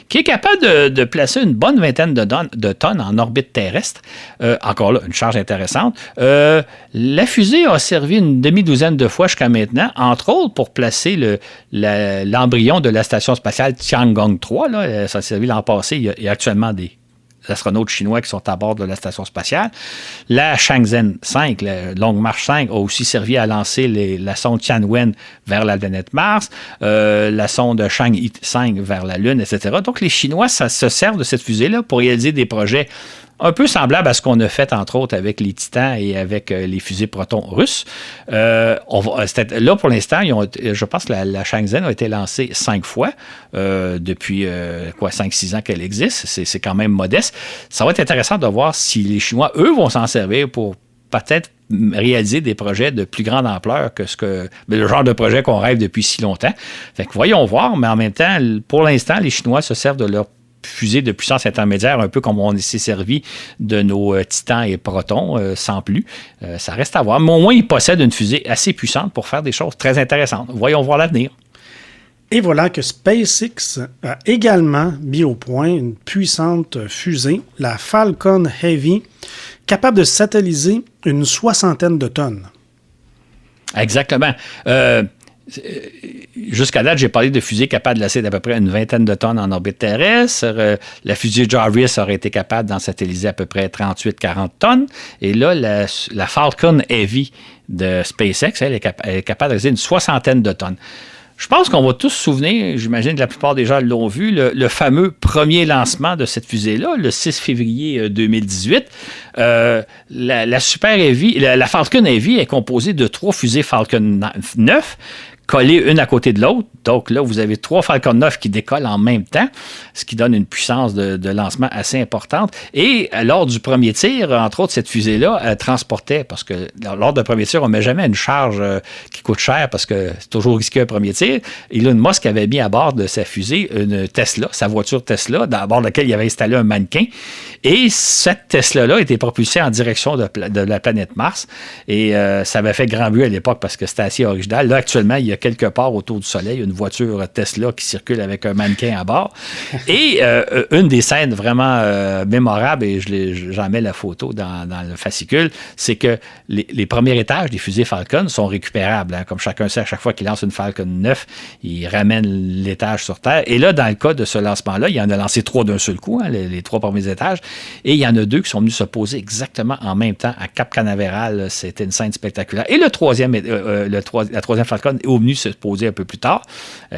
qui est capable de placer une bonne vingtaine de tonnes en orbite terrestre. Encore là, une charge intéressante. La fusée a servi une demi-douzaine de fois jusqu'à maintenant, entre autres pour placer l'embryon de la station spatiale Tiangong 3. Là. Ça a servi l'an passé. Il y a actuellement des astronautes chinois qui sont à bord de la station spatiale. La Shenzhen 5, la Longue Marche 5, a aussi servi à lancer la sonde Tianwen vers la planète Mars, la sonde Chang'e 5 vers la Lune, etc. Donc, les Chinois se servent de cette fusée-là pour réaliser des projets un peu semblable à ce qu'on a fait, entre autres, avec les Titans et avec les fusées Proton russes. Là, pour l'instant, je pense que la Shenzhen a été lancée 5 fois depuis 5-6 ans qu'elle existe. C'est quand même modeste. Ça va être intéressant de voir si les Chinois, eux, vont s'en servir pour peut-être réaliser des projets de plus grande ampleur que le genre de projet qu'on rêve depuis si longtemps. Fait que voyons voir, mais en même temps, pour l'instant, les Chinois se servent de leur fusée de puissance intermédiaire, un peu comme on s'est servi de nos Titans et Protons, sans plus. Ça reste à voir. Mais au moins, ils possèdent une fusée assez puissante pour faire des choses très intéressantes. Voyons voir l'avenir. Et voilà que SpaceX a également mis au point une puissante fusée, la Falcon Heavy, capable de satelliser une 60aine de tonnes. Exactement. Jusqu'à date, j'ai parlé de fusées capables de laisser d'à peu près une vingtaine de tonnes en orbite terrestre. La fusée Jarvis aurait été capable d'en satelliser à peu près 38-40 tonnes. Et là, la Falcon Heavy de SpaceX, elle est capable de laisser une 60aine de tonnes. Je pense qu'on va tous se souvenir, j'imagine que la plupart des gens l'ont vu, le fameux premier lancement de cette fusée-là, le 6 février 2018. La Super Heavy, la Falcon Heavy est composée de 3 fusées Falcon 9, collées une à côté de l'autre. Donc là, vous avez 3 Falcon 9 qui décollent en même temps, ce qui donne une puissance de lancement assez importante. Et lors du premier tir, entre autres, cette fusée-là, elle transportait, parce que lors d'un premier tir, on ne met jamais une charge qui coûte cher parce que c'est toujours risqué un premier tir. Elon Musk avait mis à bord de sa fusée une Tesla, sa voiture Tesla, à bord de laquelle il avait installé un mannequin. Et cette Tesla-là était propulsée en direction de la planète Mars. Et ça avait fait grand bruit à l'époque parce que c'était assez original. Là, actuellement, il y a quelque part autour du Soleil une voiture Tesla qui circule avec un mannequin à bord. Et une des scènes vraiment mémorables, et j'en mets la photo dans le fascicule, c'est que les premiers étages des fusées Falcon sont récupérables. Hein. Comme chacun sait, à chaque fois qu'il lance une Falcon 9, il ramène l'étage sur Terre. Et là, dans le cas de ce lancement-là, il en a lancé 3 d'un seul coup, hein, les 3 premiers étages. Et il y en a 2 qui sont venus se poser exactement en même temps à Cap Canaveral. C'était une scène spectaculaire. Et la troisième Falcon est venue se poser un peu plus tard,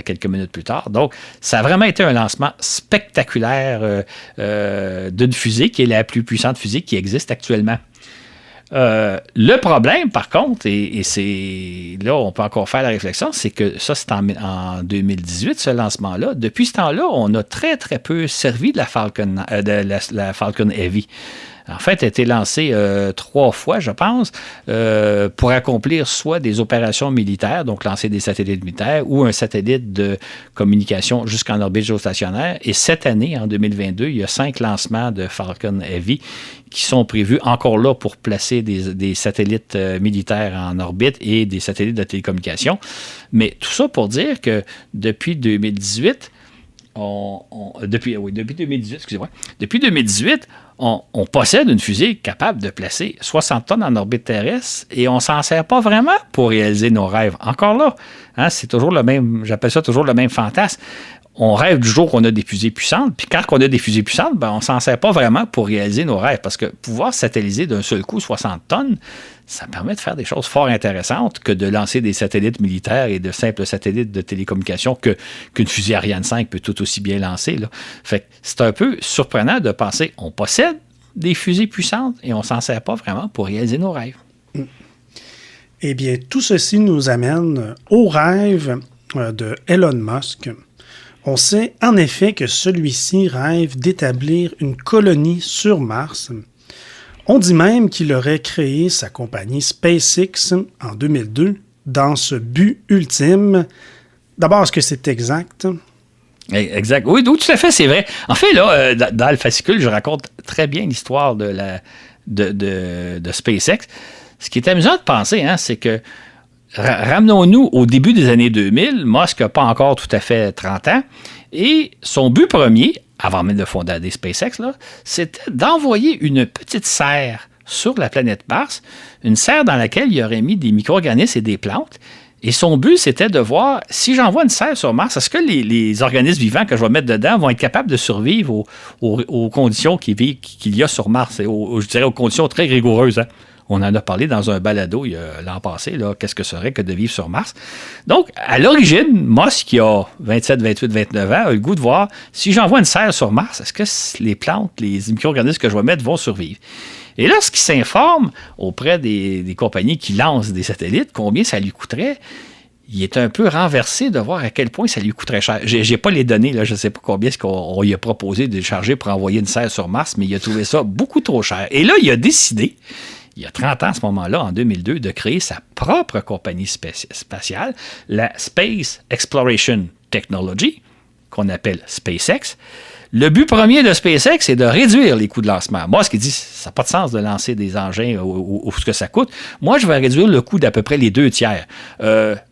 quelques minutes plus tard. Donc, ça a vraiment été un lancement spectaculaire d'une fusée qui est la plus puissante fusée qui existe actuellement. Le problème, par contre, et c'est là on peut encore faire la réflexion, c'est que ça, c'est en 2018, ce lancement-là. Depuis ce temps-là, on a très, très peu servi de la Falcon Heavy. En fait, elle a été lancée 3 fois, je pense, pour accomplir soit des opérations militaires, donc lancer des satellites militaires, ou un satellite de communication jusqu'en orbite géostationnaire. Et cette année, en 2022, il y a 5 lancements de Falcon Heavy qui sont prévus encore là pour placer des satellites militaires en orbite et des satellites de télécommunication. Mais tout ça pour dire que depuis 2018, depuis 2018, on possède une fusée capable de placer 60 tonnes en orbite terrestre et on ne s'en sert pas vraiment pour réaliser nos rêves. Encore là, hein, c'est toujours le même, j'appelle ça toujours le même fantasme. On rêve du jour qu'on a des fusées puissantes, puis quand on a des fusées puissantes, on ne s'en sert pas vraiment pour réaliser nos rêves, parce que pouvoir satelliser d'un seul coup 60 tonnes, ça permet de faire des choses fort intéressantes que de lancer des satellites militaires et de simples satellites de télécommunication qu'une fusée Ariane 5 peut tout aussi bien lancer. Là. Fait que c'est un peu surprenant de penser on possède des fusées puissantes et on ne s'en sert pas vraiment pour réaliser nos rêves. Eh bien, tout ceci nous amène au rêve de Elon Musk. On sait en effet que celui-ci rêve d'établir une colonie sur Mars. On dit même qu'il aurait créé sa compagnie SpaceX en 2002 dans ce but ultime. D'abord, est-ce que c'est exact? Exact. Oui, tout à fait, c'est vrai. En fait, là, dans le fascicule, je raconte très bien l'histoire de SpaceX. Ce qui est amusant de penser, c'est que ramenons-nous au début des années 2000, Musk n'a pas encore tout à fait 30 ans, et son but premier, avant même de fonder SpaceX, là, c'était d'envoyer une petite serre sur la planète Mars, une serre dans laquelle il aurait mis des micro-organismes et des plantes. Et son but, c'était de voir, si j'envoie une serre sur Mars, est-ce que les organismes vivants que je vais mettre dedans vont être capables de survivre aux conditions qu'il y a sur Mars, et je dirais aux conditions très rigoureuses. On en a parlé dans un balado l'an passé, là, qu'est-ce que ce serait que de vivre sur Mars. Donc, à l'origine, Musk, qui a 27, 28, 29 ans, a le goût de voir, si j'envoie une serre sur Mars, est-ce que les plantes, les micro-organismes que je vais mettre vont survivre? Et lorsqu'il s'informe auprès des compagnies qui lancent des satellites, combien ça lui coûterait, il est un peu renversé de voir à quel point ça lui coûterait cher. J'ai pas les données, là, je ne sais pas combien est-ce qu'on lui a proposé de charger pour envoyer une serre sur Mars, mais il a trouvé ça beaucoup trop cher. Et là, il a décidé, il y a 30 ans à ce moment-là, en 2002, de créer sa propre compagnie spatiale, la Space Exploration Technology, qu'on appelle SpaceX. Le but premier de SpaceX, c'est de réduire les coûts de lancement. Moi, ce qui dit, ça n'a pas de sens de lancer des engins ou ce que ça coûte. Moi, je vais réduire le coût d'à peu près les 2/3.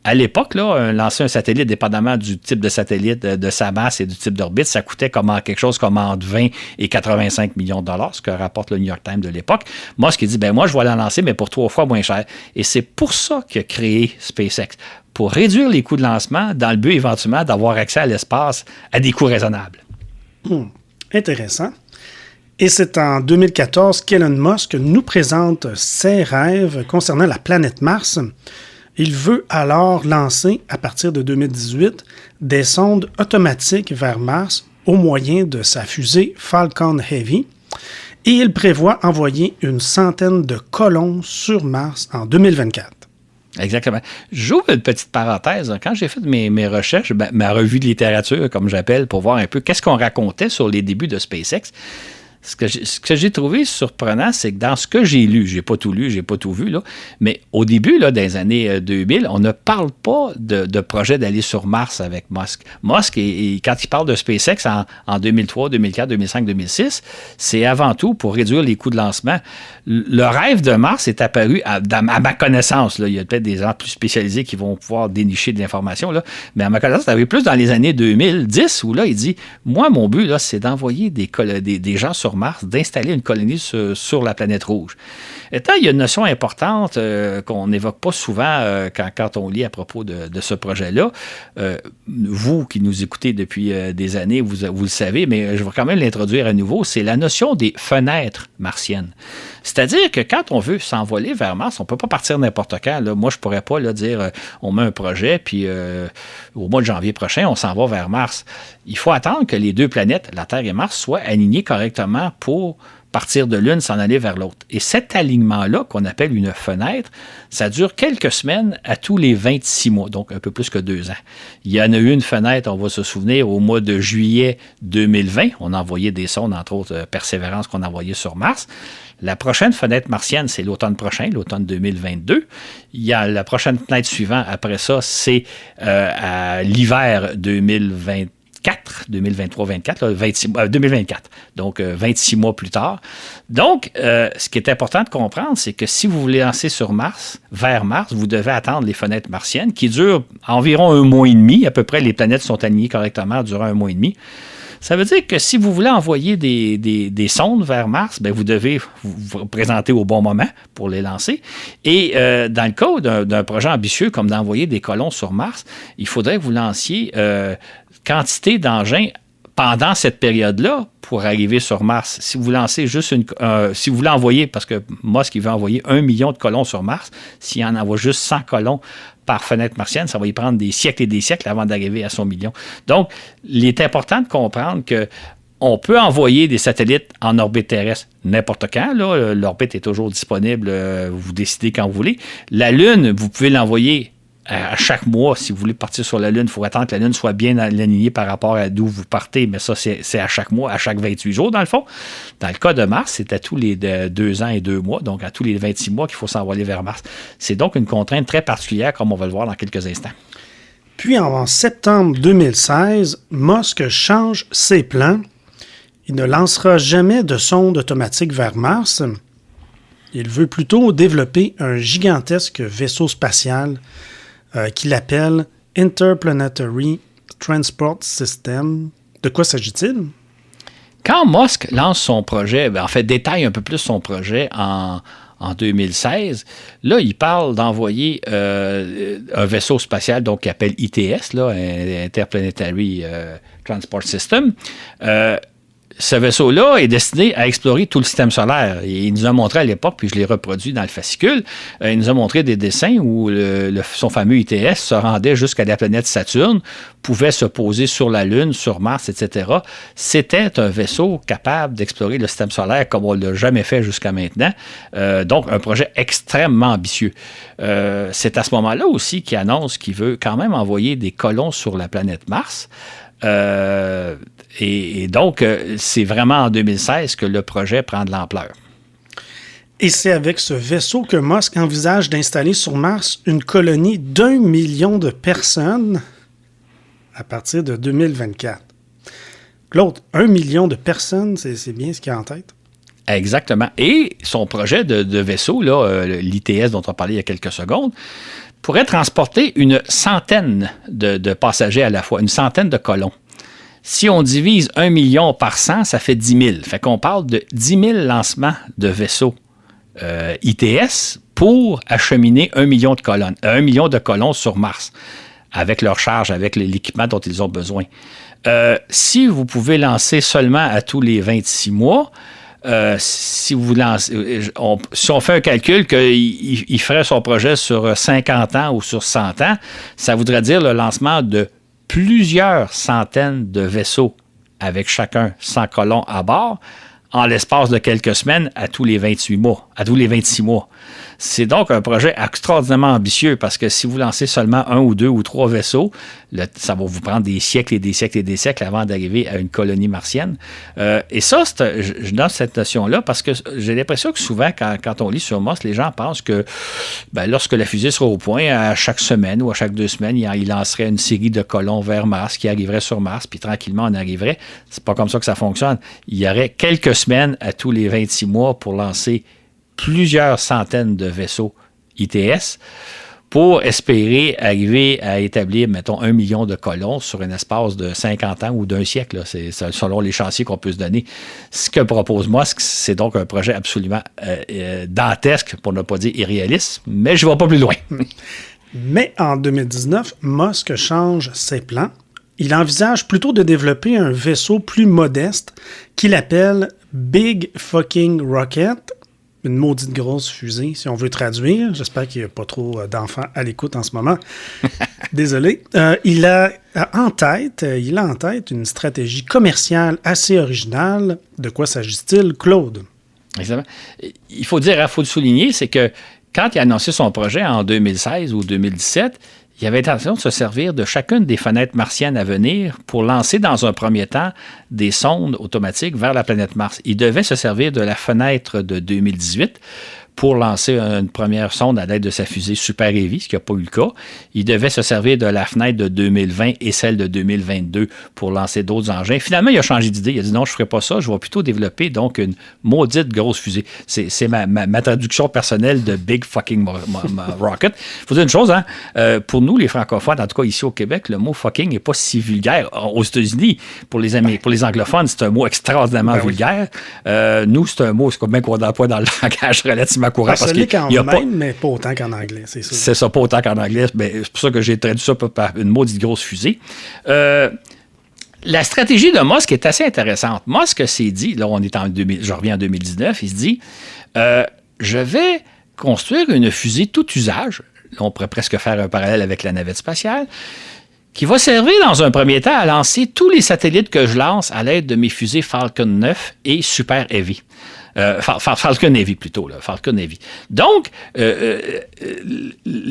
À l'époque, là, lancer un satellite, dépendamment du type de satellite, de sa masse et du type d'orbite, ça coûtait quelque chose comme entre 20 et 85 millions de dollars, ce que rapporte le New York Times de l'époque. Moi, ce qui dit, moi, je vais la lancer, mais pour 3 fois moins cher. Et c'est pour ça qu'il a créé SpaceX, pour réduire les coûts de lancement, dans le but éventuellement d'avoir accès à l'espace à des coûts raisonnables. Intéressant. Et c'est en 2014 qu'Elon Musk nous présente ses rêves concernant la planète Mars. Il veut alors lancer, à partir de 2018, des sondes automatiques vers Mars au moyen de sa fusée Falcon Heavy. Et il prévoit envoyer une centaine de colons sur Mars en 2024. Exactement. J'ouvre une petite parenthèse. Quand j'ai fait mes recherches, ma revue de littérature, comme j'appelle, pour voir un peu qu'est-ce qu'on racontait sur les débuts de SpaceX, ce que j'ai trouvé surprenant, c'est que dans ce que j'ai lu, j'ai pas tout lu, j'ai pas tout vu, là, mais au début, là, dans les années 2000, on ne parle pas de projet d'aller sur Mars avec Musk. Musk, quand il parle de SpaceX en 2003, 2004, 2005, 2006, c'est avant tout pour réduire les coûts de lancement. Le rêve de Mars est apparu, à ma connaissance, là, il y a peut-être des gens plus spécialisés qui vont pouvoir dénicher de l'information, là, mais à ma connaissance, c'est arrivé plus dans les années 2010, où là, il dit, moi, mon but, là, c'est d'envoyer des gens sur Mars, d'installer une colonie sur la planète rouge. Étant, il y a une notion importante qu'on n'évoque pas souvent quand on lit à propos de ce projet-là. Vous qui nous écoutez depuis des années, vous le savez, mais je vais quand même l'introduire à nouveau, c'est la notion des fenêtres martiennes. C'est-à-dire que quand on veut s'envoler vers Mars, on ne peut pas partir n'importe quand. Là. Moi, je ne pourrais pas dire on met un projet, puis au mois de janvier prochain, on s'en va vers Mars. Il faut attendre que les deux planètes, la Terre et Mars, soient alignées correctement pour partir de l'une, s'en aller vers l'autre. Et cet alignement-là, qu'on appelle une fenêtre, ça dure quelques semaines à tous les 26 mois, donc un peu plus que 2 ans. Il y en a eu une fenêtre, on va se souvenir, au mois de juillet 2020. On a envoyé des sondes, entre autres Persévérance, qu'on a envoyées sur Mars. La prochaine fenêtre martienne, c'est l'automne prochain, l'automne 2022. Il y a la prochaine fenêtre suivante, après ça, c'est à l'hiver 2023-24, 2024, donc 26 mois plus tard. Donc, ce qui est important de comprendre, c'est que si vous voulez lancer sur Mars, vers Mars, vous devez attendre les fenêtres martiennes qui durent environ 1 mois et demi. À peu près, les planètes sont alignées correctement durant 1 mois et demi. Ça veut dire que si vous voulez envoyer des sondes vers Mars, vous devez vous présenter au bon moment pour les lancer. Et dans le cas d'un projet ambitieux comme d'envoyer des colons sur Mars, il faudrait que vous lanciez quantité d'engins pendant cette période-là, pour arriver sur Mars, si vous lancez juste si vous voulez envoyer, parce que Musk, il veut envoyer 1 million de colons sur Mars, s'il en envoie juste 100 colons par fenêtre martienne, ça va y prendre des siècles et des siècles avant d'arriver à son million. Donc, il est important de comprendre que on peut envoyer des satellites en orbite terrestre n'importe quand. Là, l'orbite est toujours disponible. Vous décidez quand vous voulez. La Lune, vous pouvez l'envoyer à chaque mois. Si vous voulez partir sur la Lune, il faut attendre que la Lune soit bien alignée par rapport à d'où vous partez. Mais ça, c'est à chaque mois, à chaque 28 jours, dans le fond. Dans le cas de Mars, c'est à tous les 2 ans et 2 mois, donc à tous les 26 mois qu'il faut s'envoler vers Mars. C'est donc une contrainte très particulière, comme on va le voir dans quelques instants. Puis, en septembre 2016, Musk change ses plans. Il ne lancera jamais de sonde automatique vers Mars. Il veut plutôt développer un gigantesque vaisseau spatial qu'il appelle Interplanetary Transport System. De quoi s'agit-il? Quand Musk lance son projet, détaille un peu plus son projet en 2016, là, il parle d'envoyer un vaisseau spatial donc qu'il appelle ITS, là, Interplanetary Transport System. Ce vaisseau-là est destiné à explorer tout le système solaire. Il nous a montré à l'époque, puis je l'ai reproduit dans le fascicule, il nous a montré des dessins où son fameux ITS se rendait jusqu'à la planète Saturne, pouvait se poser sur la Lune, sur Mars, etc. C'était un vaisseau capable d'explorer le système solaire comme on ne l'a jamais fait jusqu'à maintenant. Donc, un projet extrêmement ambitieux. C'est à ce moment-là aussi qu'il annonce qu'il veut quand même envoyer des colons sur la planète Mars. Et donc, c'est vraiment en 2016 que le projet prend de l'ampleur. Et c'est avec ce vaisseau que Musk envisage d'installer sur Mars une colonie d'1 million de personnes à partir de 2024. Claude, 1 million de personnes, c'est bien ce qu'il a en tête? Exactement. Et son projet de vaisseau, là, l'ITS dont on a parlé il y a quelques secondes, pourrait transporter une centaine de passagers à la fois, une centaine de colons. Si on divise 1 million par 100, ça fait 10 000. Fait qu'on parle de 10 000 lancements de vaisseaux ITS pour acheminer 1 million de colons sur Mars, avec leur charge, avec l'équipement dont ils ont besoin. Si vous pouvez lancer seulement à tous les 26 mois, si on fait un calcul qu'il ferait son projet sur 50 ans ou sur 100 ans, ça voudrait dire le lancement de plusieurs centaines de vaisseaux avec chacun 100 colons à bord en l'espace de quelques semaines à tous les 26 mois. C'est donc un projet extraordinairement ambitieux parce que si vous lancez seulement 1 ou 2 ou 3 vaisseaux, ça va vous prendre des siècles et des siècles et des siècles avant d'arriver à une colonie martienne. Et ça, je donne cette notion-là parce que j'ai l'impression que souvent, quand on lit sur Musk, les gens pensent que lorsque la fusée sera au point, à chaque semaine ou à chaque 2 semaines, il lancerait une série de colons vers Mars qui arriveraient sur Mars, puis tranquillement, on arriverait. C'est pas comme ça que ça fonctionne. Il y aurait quelques semaines à tous les 26 mois pour lancer plusieurs centaines de vaisseaux ITS pour espérer arriver à établir, mettons, 1 million de colons sur un espace de 50 ans ou d'un siècle. Là. C'est selon les chantiers qu'on peut se donner. Ce que propose Musk, c'est donc un projet absolument dantesque, pour ne pas dire irréaliste, mais je ne vais pas plus loin. Mais en 2019, Musk change ses plans. Il envisage plutôt de développer un vaisseau plus modeste qu'il appelle Big Fucking Rocket. Une maudite grosse fusée, si on veut traduire. J'espère qu'il n'y a pas trop d'enfants à l'écoute en ce moment. Désolé. Il a en tête une stratégie commerciale assez originale. De quoi s'agit-il, Claude? Exactement. Il faut dire, il faut le souligner, c'est que quand il a annoncé son projet en 2016 ou 2017, il avait l'intention de se servir de chacune des fenêtres martiennes à venir pour lancer dans un premier temps des sondes automatiques vers la planète Mars. Il devait se servir de la fenêtre de 2018 pour lancer une première sonde à l'aide de sa fusée Super Heavy, ce qui n'a pas eu le cas. Il devait se servir de la fenêtre de 2020 et celle de 2022 pour lancer d'autres engins. Finalement, il a changé d'idée. Il a dit non, je ne ferai pas ça. Je vais plutôt développer donc une maudite grosse fusée. C'est ma traduction personnelle de Big Fucking Rocket. Il faut dire une chose, pour nous, les francophones, en tout cas ici au Québec, le mot fucking n'est pas si vulgaire. Aux États-Unis, pour les anglophones, c'est un mot extraordinairement vulgaire. Nous, c'est un mot, c'est bien qu'on emploie dans le langage relativement courant. Parce qu'il quand même, mais pas autant qu'en anglais, c'est ça. C'est ça, pas autant qu'en anglais. Mais c'est pour ça que j'ai traduit ça par une maudite grosse fusée. La stratégie de Musk est assez intéressante. Musk s'est dit, là, je reviens en 2019, il se dit, je vais construire une fusée tout usage. Là, on pourrait presque faire un parallèle avec la navette spatiale, qui va servir dans un premier temps à lancer tous les satellites que je lance à l'aide de mes fusées Falcon 9 et Super Heavy. Falcon Heavy plutôt, là, Falcon Heavy. Donc,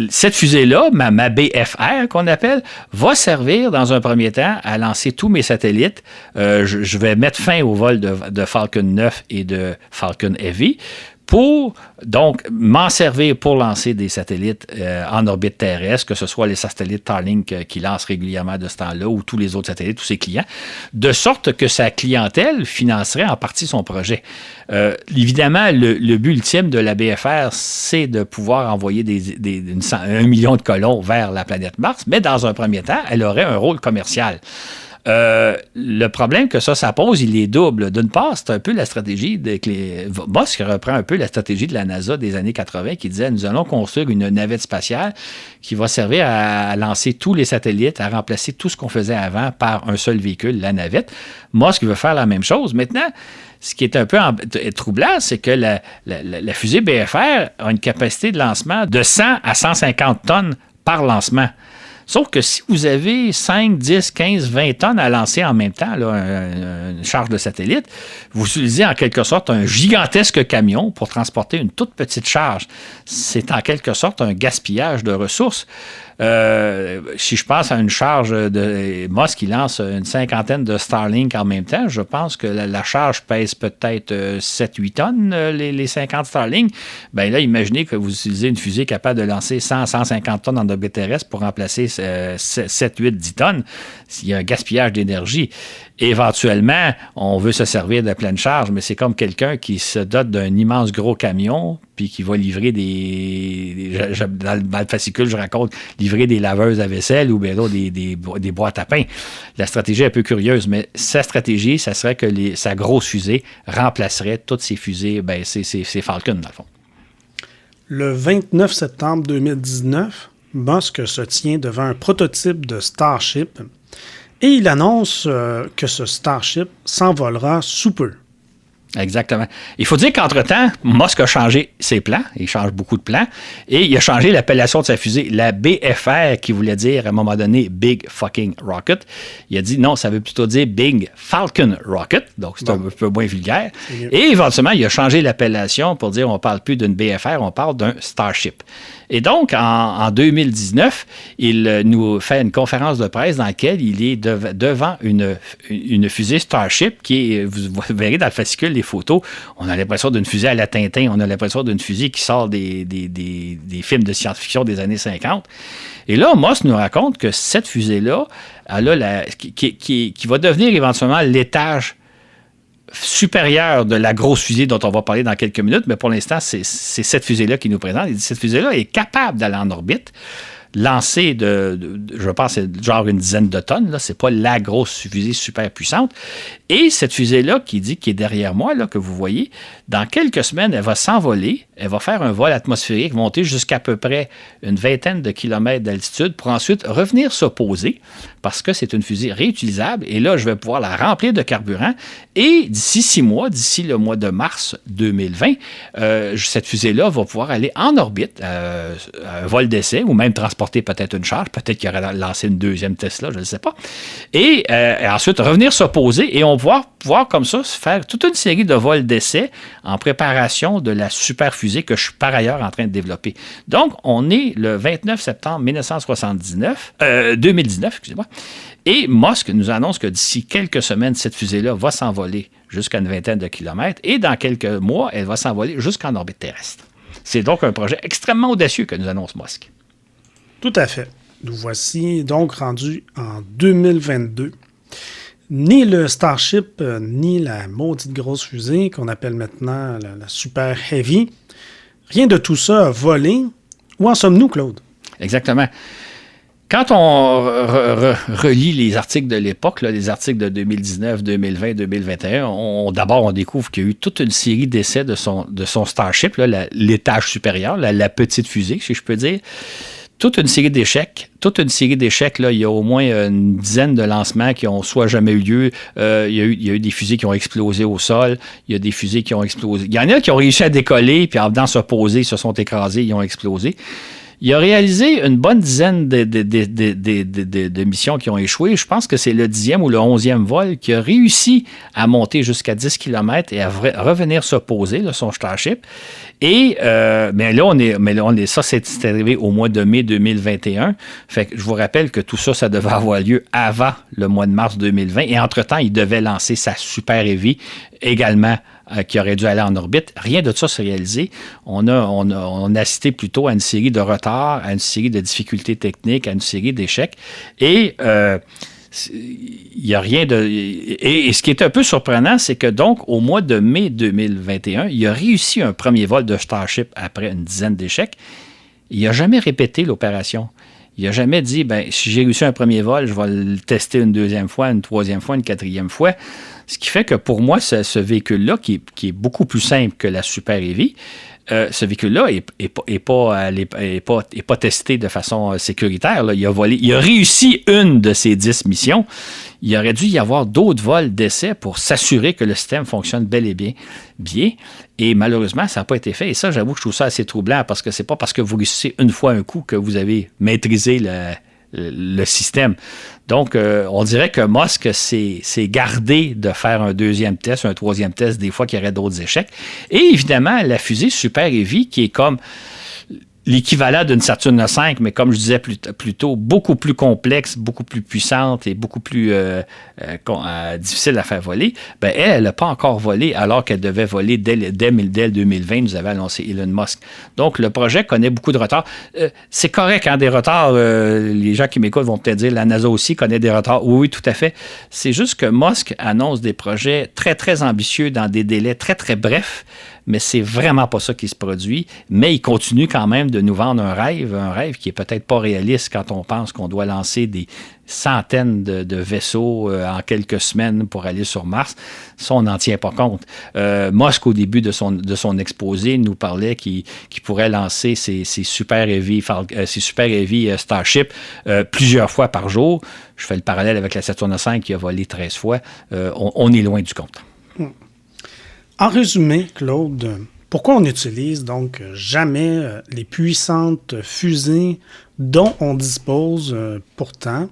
cette fusée-là, ma BFR qu'on appelle, va servir dans un premier temps à lancer tous mes satellites. Je vais mettre fin au vol de Falcon 9 et de Falcon Heavy pour donc m'en servir pour lancer des satellites en orbite terrestre, que ce soit les satellites Starlink qui lancent régulièrement de ce temps-là ou tous les autres satellites, tous ses clients, de sorte que sa clientèle financerait en partie son projet. Évidemment, le but ultime de la BFR, c'est de pouvoir envoyer 1 million de colons vers la planète Mars, mais dans un premier temps, elle aurait un rôle commercial. Le problème que ça pose, il est double. D'une part, c'est un peu la stratégie Musk reprend un peu la stratégie de la NASA des années 80 qui disait, nous allons construire une navette spatiale qui va servir à lancer tous les satellites, à remplacer tout ce qu'on faisait avant par un seul véhicule, la navette. Musk veut faire la même chose. Maintenant, ce qui est un peu troublant, c'est que la fusée BFR a une capacité de lancement de 100 à 150 tonnes par lancement. Sauf que si vous avez 5, 10, 15, 20 tonnes à lancer en même temps, là, une charge de satellite, vous utilisez en quelque sorte un gigantesque camion pour transporter une toute petite charge. C'est en quelque sorte un gaspillage de ressources. Si je pense à une charge de Musk qui lance une cinquantaine de Starlink en même temps, je pense que la charge pèse peut-être 7-8 tonnes, les 50 Starlink. Bien là, imaginez que vous utilisez une fusée capable de lancer 100-150 tonnes en orbite terrestre pour remplacer 7-8-10 tonnes. Il y a un gaspillage d'énergie. Éventuellement, on veut se servir de pleine charge, mais c'est comme quelqu'un qui se dote d'un immense gros camion puis qui va livrer dans le fascicule, je raconte, livrer des laveuses à vaisselle ou bien des boîtes à pain. La stratégie est un peu curieuse, mais sa stratégie, ça serait que sa grosse fusée remplacerait toutes ces fusées, c'est Falcon, dans le fond. Le 29 septembre 2019, Musk se tient devant un prototype de Starship et il annonce que ce Starship s'envolera sous peu. Exactement. Il faut dire qu'entre-temps, Musk a changé ses plans. Il change beaucoup de plans. Et il a changé l'appellation de sa fusée. La BFR, qui voulait dire à un moment donné Big Fucking Rocket. Il a dit non, ça veut plutôt dire Big Falcon Rocket. Donc, c'est un peu moins vulgaire. Et éventuellement, il a changé l'appellation pour dire on ne parle plus d'une BFR, on parle d'un Starship. Et donc, en 2019, il nous fait une conférence de presse dans laquelle il est devant une fusée Starship qui est, vous verrez dans le fascicule les photos, on a l'impression d'une fusée à la Tintin, on a l'impression d'une fusée qui sort des films de science-fiction des années 50. Et là, Musk nous raconte que cette fusée-là, qui va devenir éventuellement l'étage supérieure de la grosse fusée dont on va parler dans quelques minutes, mais pour l'instant, c'est cette fusée-là qui nous présente. Il dit cette fusée-là est capable d'aller en orbite, lancée je pense, c'est genre une dizaine de tonnes. Là, c'est pas la grosse fusée super puissante. Et cette fusée-là qui est derrière moi, là, que vous voyez, dans quelques semaines, elle va s'envoler, elle va faire un vol atmosphérique, monter jusqu'à peu près une vingtaine de kilomètres d'altitude pour ensuite revenir se poser parce que c'est une fusée réutilisable. Et là, je vais pouvoir la remplir de carburant. Et d'ici 6 mois, d'ici le mois de mars 2020, cette fusée-là va pouvoir aller en orbite, un vol d'essai ou même transporter peut-être une charge. Peut-être qu'il aurait lancé une deuxième Tesla, je ne sais pas. Et ensuite, revenir se poser et on va pouvoir comme ça se faire toute une série de vols d'essai en préparation de la super fusée que je suis par ailleurs en train de développer. Donc, on est le 29 septembre 2019, excusez-moi, et Musk nous annonce que d'ici quelques semaines, cette fusée-là va s'envoler jusqu'à une vingtaine de kilomètres et dans quelques mois, elle va s'envoler jusqu'en orbite terrestre. C'est donc un projet extrêmement audacieux que nous annonce Musk. Tout à fait. Nous voici donc rendus en 2022. Ni le Starship, ni la maudite grosse fusée qu'on appelle maintenant la Super Heavy, rien de tout ça a volé. Où en sommes-nous, Claude? Exactement. Quand on relit les articles de l'époque, là, les articles de 2019, 2020, 2021, d'abord, on découvre qu'il y a eu toute une série d'essais de son Starship, là, l'étage supérieur, la petite fusée, si je peux dire. toute une série d'échecs. Là, il y a au moins une dizaine de lancements qui ont soit jamais eu lieu. Il y a eu des fusées qui ont explosé au sol. Il y a des fusées qui ont explosé. Il y en a qui ont réussi à décoller, puis en venant se poser, ils se sont écrasés, ils ont explosé. Il a réalisé une bonne dizaine de missions qui ont échoué. Je pense que c'est le 10e ou le 11e vol qui a réussi à monter jusqu'à 10 km et à revenir se poser, là, son Starship. Et, ça, c'est arrivé au mois de mai 2021. Fait que je vous rappelle que tout ça, ça devait avoir lieu avant le mois de mars 2020. Et entre-temps, il devait lancer sa Super Heavy également, qui aurait dû aller en orbite. Rien de ça s'est réalisé. On a assisté plutôt à une série de retards, à une série de difficultés techniques, à une série d'échecs. Et il n'y a rien de... Et ce qui est un peu surprenant, c'est que donc, au mois de mai 2021, il a réussi un premier vol de Starship après une dizaine d'échecs. Il n'a jamais répété l'opération. Il n'a jamais dit, si j'ai réussi un premier vol, je vais le tester une deuxième fois, une troisième fois, une quatrième fois. Ce qui fait que pour moi, ce véhicule-là, qui est beaucoup plus simple que la Super Heavy, ce véhicule-là n'est pas testé de façon sécuritaire. Là. Il a réussi une de ses 10 missions. Il aurait dû y avoir d'autres vols d'essai pour s'assurer que le système fonctionne bel et bien. Et malheureusement, ça n'a pas été fait. Et ça, j'avoue que je trouve ça assez troublant parce que c'est pas parce que vous réussissez une fois un coup que vous avez maîtrisé le système. Donc, on dirait que Musk s'est gardé de faire un deuxième test, un troisième test, des fois qu'il y aurait d'autres échecs. Et évidemment, la fusée Super Heavy, qui est comme l'équivalent d'une Saturn V, mais comme je disais plus tôt, beaucoup plus complexe, beaucoup plus puissante et beaucoup plus difficile à faire voler, elle n'a pas encore volé alors qu'elle devait voler dès 2020, nous avait annoncé Elon Musk. Donc, le projet connaît beaucoup de retards. C'est correct, des retards. Les gens qui m'écoutent vont peut-être dire la NASA aussi connaît des retards. Oui, tout à fait. C'est juste que Musk annonce des projets très, très ambitieux dans des délais très, très brefs, mais c'est vraiment pas ça qui se produit. Mais il continue quand même de nous vendre un rêve qui est peut-être pas réaliste quand on pense qu'on doit lancer des centaines de vaisseaux en quelques semaines pour aller sur Mars. Ça, on n'en tient pas compte. Musk, au début de son exposé, nous parlait qu'il pourrait lancer ses Super Heavy Starship plusieurs fois par jour. Je fais le parallèle avec la Saturn V qui a volé 13 fois. On est loin du compte. En résumé, Claude, pourquoi on n'utilise donc jamais les puissantes fusées dont on dispose pourtant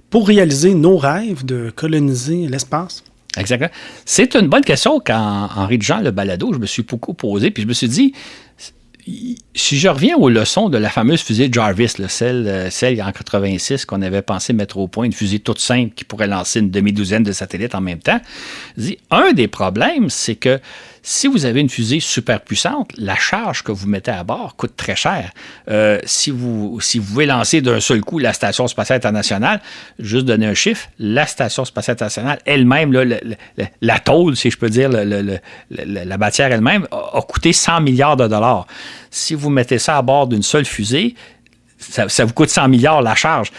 pour réaliser nos rêves de coloniser l'espace? Exactement. C'est une bonne question qu'en rédigeant le balado, je me suis beaucoup posé, puis je me suis dit, si je reviens aux leçons de la fameuse fusée Jarvis, celle en 86 qu'on avait pensé mettre au point, une fusée toute simple qui pourrait lancer une demi-douzaine de satellites en même temps, je dis, un des problèmes, c'est que si vous avez une fusée super puissante, la charge que vous mettez à bord coûte très cher. Si vous voulez lancer d'un seul coup la Station spatiale internationale, juste donner un chiffre, la Station spatiale internationale elle-même, la tôle, si je peux dire, la matière elle-même, a coûté 100 milliards de dollars. Si vous mettez ça à bord d'une seule fusée, ça vous coûte 100 milliards la charge.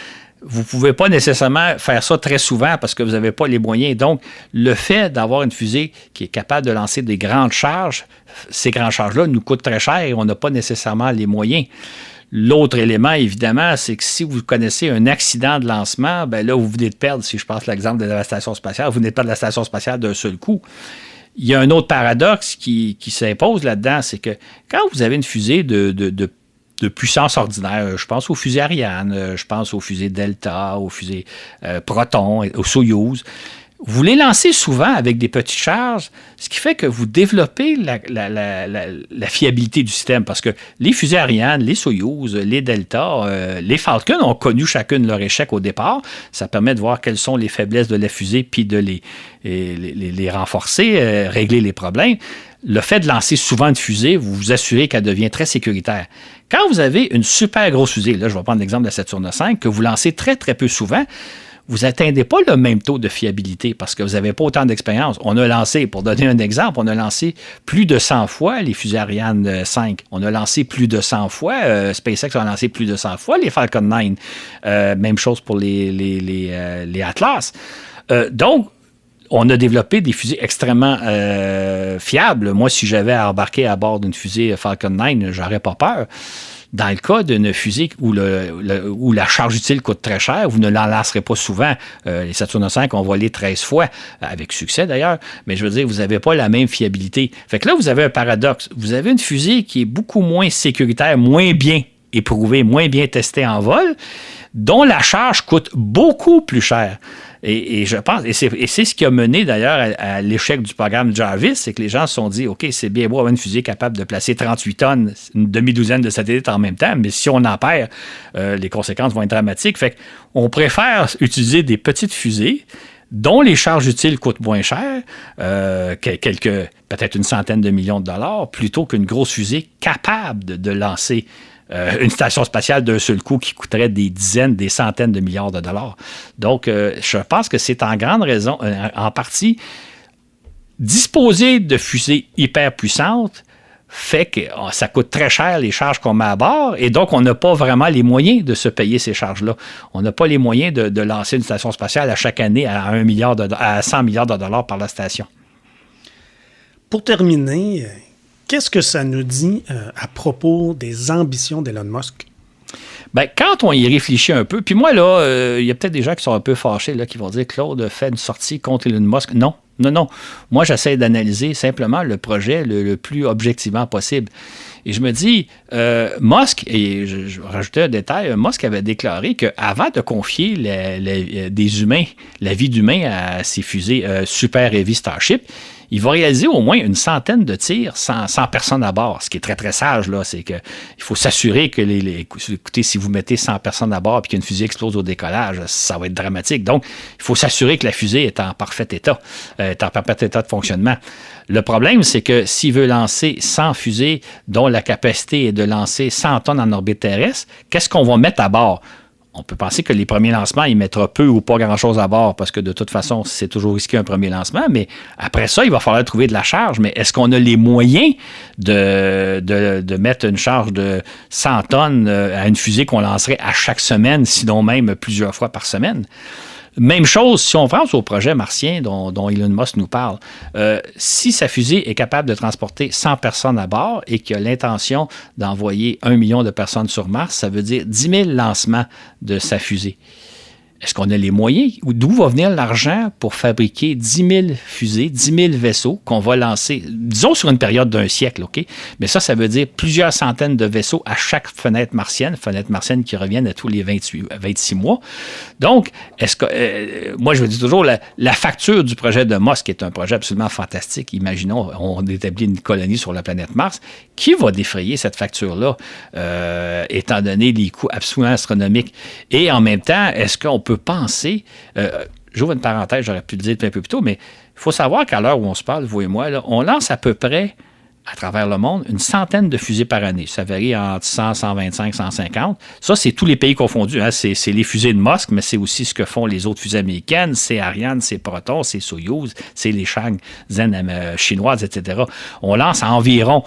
Vous ne pouvez pas nécessairement faire ça très souvent parce que vous n'avez pas les moyens. Donc, le fait d'avoir une fusée qui est capable de lancer des grandes charges, ces grandes charges-là nous coûtent très cher et on n'a pas nécessairement les moyens. L'autre élément, évidemment, c'est que si vous connaissez un accident de lancement, là, vous venez de perdre, si je passe l'exemple de la station spatiale, vous venez de perdre la station spatiale d'un seul coup. Il y a un autre paradoxe qui s'impose là-dedans, c'est que quand vous avez une fusée de puissance ordinaire, je pense aux fusées Ariane, je pense aux fusées Delta, aux fusées Proton, aux Soyouz, vous les lancez souvent avec des petites charges, ce qui fait que vous développez la fiabilité du système. Parce que les fusées Ariane, les Soyouz, les Delta, les Falcon ont connu chacune leur échec au départ. Ça permet de voir quelles sont les faiblesses de la fusée puis de les renforcer, régler les problèmes. Le fait de lancer souvent une fusée, vous vous assurez qu'elle devient très sécuritaire. Quand vous avez une super grosse fusée, là je vais prendre l'exemple de la Saturn V, que vous lancez très très peu souvent, vous n'atteindez pas le même taux de fiabilité parce que vous n'avez pas autant d'expérience. On a lancé, pour donner un exemple, on a lancé plus de 100 fois les fusées Ariane 5. On a lancé plus de 100 fois, SpaceX a lancé plus de 100 fois les Falcon 9. Même chose pour les Atlas. Donc, on a développé des fusées extrêmement fiables. Moi, si j'avais à embarquer à bord d'une fusée Falcon 9, j'aurais pas peur. Dans le cas d'une fusée où la charge utile coûte très cher, vous ne l'en lancerez pas souvent. Les Saturn V ont volé 13 fois, avec succès d'ailleurs, mais je veux dire, vous n'avez pas la même fiabilité. Fait que là, vous avez un paradoxe. Vous avez une fusée qui est beaucoup moins sécuritaire, moins bien éprouvée, moins bien testée en vol, dont la charge coûte beaucoup plus cher. Et je pense, et c'est ce qui a mené d'ailleurs à l'échec du programme Jarvis, c'est que les gens se sont dit, OK, c'est bien beau avoir une fusée capable de placer 38 tonnes, une demi-douzaine de satellites en même temps, mais si on en perd, les conséquences vont être dramatiques. Fait qu'on préfère utiliser des petites fusées dont les charges utiles coûtent moins cher, peut-être une centaine de millions de dollars, plutôt qu'une grosse fusée capable de lancer une station spatiale d'un seul coup qui coûterait des dizaines, des centaines de milliards de dollars. Donc, je pense que c'est en grande raison, en partie, disposer de fusées hyper puissantes fait que ça coûte très cher les charges qu'on met à bord et donc on n'a pas vraiment les moyens de se payer ces charges-là. On n'a pas les moyens de lancer une station spatiale à chaque année à 100 milliards de dollars par la station. Pour terminer, qu'est-ce que ça nous dit à propos des ambitions d'Elon Musk? Bien, quand on y réfléchit un peu, puis moi, là, il y a peut-être des gens qui sont un peu fâchés, là, qui vont dire Claude fait une sortie contre Elon Musk. Non. Moi, j'essaie d'analyser simplement le projet le plus objectivement possible. Et je me dis, Musk, et je rajoutais un détail, Musk avait déclaré qu'avant de confier la vie d'humain à ses fusées Super Heavy Starship, il va réaliser au moins une centaine de tirs sans personne à bord, ce qui est très, très sage, là. C'est qu'il faut s'assurer que, écoutez, si vous mettez 100 personnes à bord et qu'une fusée explose au décollage, ça va être dramatique. Donc, il faut s'assurer que la fusée est en parfait état, de fonctionnement. Le problème, c'est que s'il veut lancer 100 fusées dont la capacité est de lancer 100 tonnes en orbite terrestre, qu'est-ce qu'on va mettre à bord? On peut penser que les premiers lancements, il mettra peu ou pas grand-chose à bord parce que de toute façon, c'est toujours risqué un premier lancement. Mais après ça, il va falloir trouver de la charge. Mais est-ce qu'on a les moyens de mettre une charge de 100 tonnes à une fusée qu'on lancerait à chaque semaine, sinon même plusieurs fois par semaine? Même chose, si on pense au projet martien dont Elon Musk nous parle, si sa fusée est capable de transporter 100 personnes à bord et qu'il a l'intention d'envoyer 1 million de personnes sur Mars, ça veut dire 10 000 lancements de sa fusée. Est-ce qu'on a les moyens? D'où va venir l'argent pour fabriquer 10 000 fusées, 10 000 vaisseaux qu'on va lancer, disons sur une période d'1 siècle, OK? Mais ça veut dire plusieurs centaines de vaisseaux à chaque fenêtre martienne qui reviennent à tous les 26 mois. Donc, moi, je vous dis toujours, la facture du projet de Musk est un projet absolument fantastique. Imaginons, on établit une colonie sur la planète Mars. Qui va défrayer cette facture-là, étant donné les coûts absolument astronomiques? Et en même temps, est-ce qu'on peut penser, j'ouvre une parenthèse, j'aurais pu le dire un peu plus tôt, mais il faut savoir qu'à l'heure où on se parle, vous et moi, là, on lance à peu près, à travers le monde, une centaine de fusées par année. Ça varie entre 100, 125, 150. Ça, c'est tous les pays confondus. Hein. C'est les fusées de Musk, mais c'est aussi ce que font les autres fusées américaines. C'est Ariane, c'est Proton, c'est Soyouz, c'est les Chang'e chinoises, etc. On lance à environ